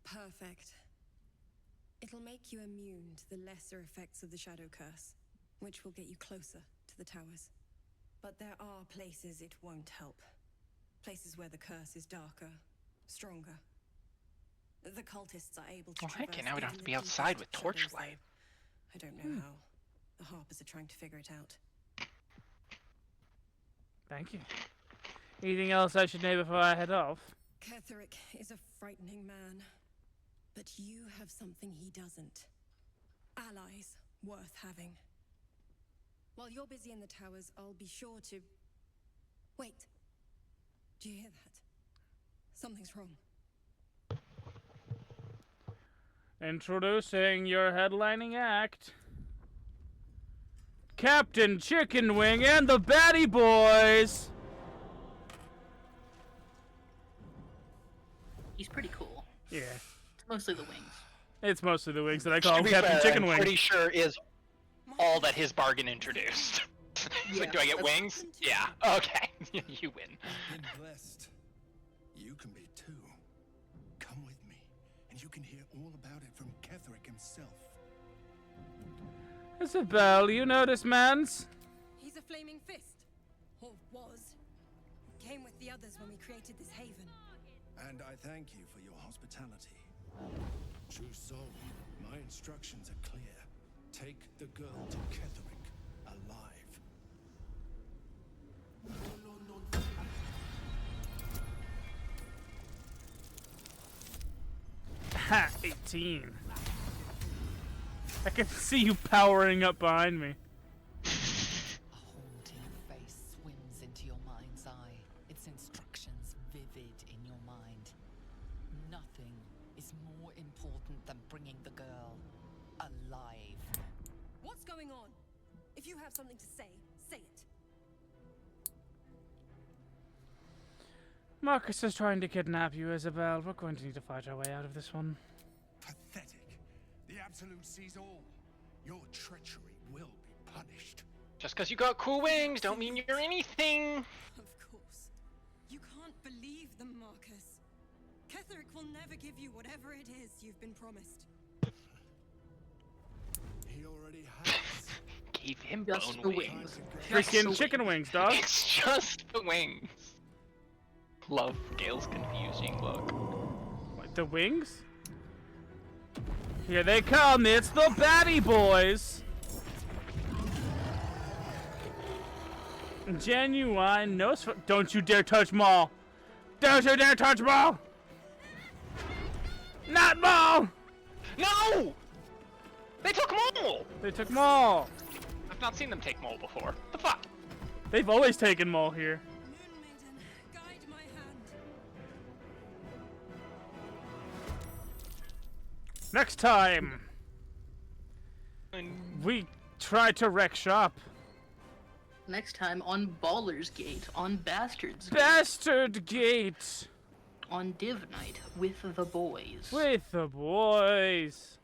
Perfect. It'll make you immune to the lesser effects of the Shadow Curse, which will get you closer to the towers. But there are places it won't help. Places where the curse is darker, stronger. The cultists are able to Well, heck, traverse now we don't have even to the be outside with deepest shadows, torchlight. though. I don't know how. The Harpers are trying to figure it out. Thank you. Anything else I should know before I head off? Ketheric is a frightening man. But you have something he doesn't. Allies worth having. While you're busy in the towers, I'll be sure to... Wait. Do you hear that? Something's wrong. Introducing your headlining act. Captain Chicken Wing and the Batty Boys! He's pretty cool. Yeah. It's mostly the wings. It's mostly the wings that I call To him be Captain fair, Chicken I'm Wing. pretty sure is all that his bargain introduced. It's like, do I get wings? Yeah. Okay. You win. Been blessed. You can be too. Come with me, and you can hear all about it from Ketheric himself. Isabel, you know this man's? He's a flaming fist. Or was. Came with the others when we created this haven. And I thank you for your hospitality. True soul, my instructions are clear. Take the girl to Ketherick alive. Ha! 18. I can see you powering up behind me. A haunting face swims into your mind's eye, its instructions vivid in your mind. Nothing is more important than bringing the girl alive. What's going on? If you have something to say, say it. Marcus is trying to kidnap you, Isabel. We're going to need to fight our way out of this one. Pathetic. The Absolute sees all. Your treachery will be punished. Just because you got cool wings don't mean you're anything. Of course. You can't believe them, Marcus. Ketherick will never give you whatever it is you've been promised. He already has. Gave him Just bone the wings. Freaking chicken wings, dog. It's just the wings. Love Gale's confusing look. What, the wings? Here they come. It's the baddie boys. Genuine don't you dare touch Maul. Don't you dare touch Maul. Not Maul. No! They took Maul! They took Maul. I've not seen them take Maul before. The fuck? They've always taken Maul here. Moon Maiden, guide my hand. Next time, we try to wreck shop. Next time on Baller's Gate, on Bastard's Gate, Bastard Gate. on Div Night with the boys. With the boys.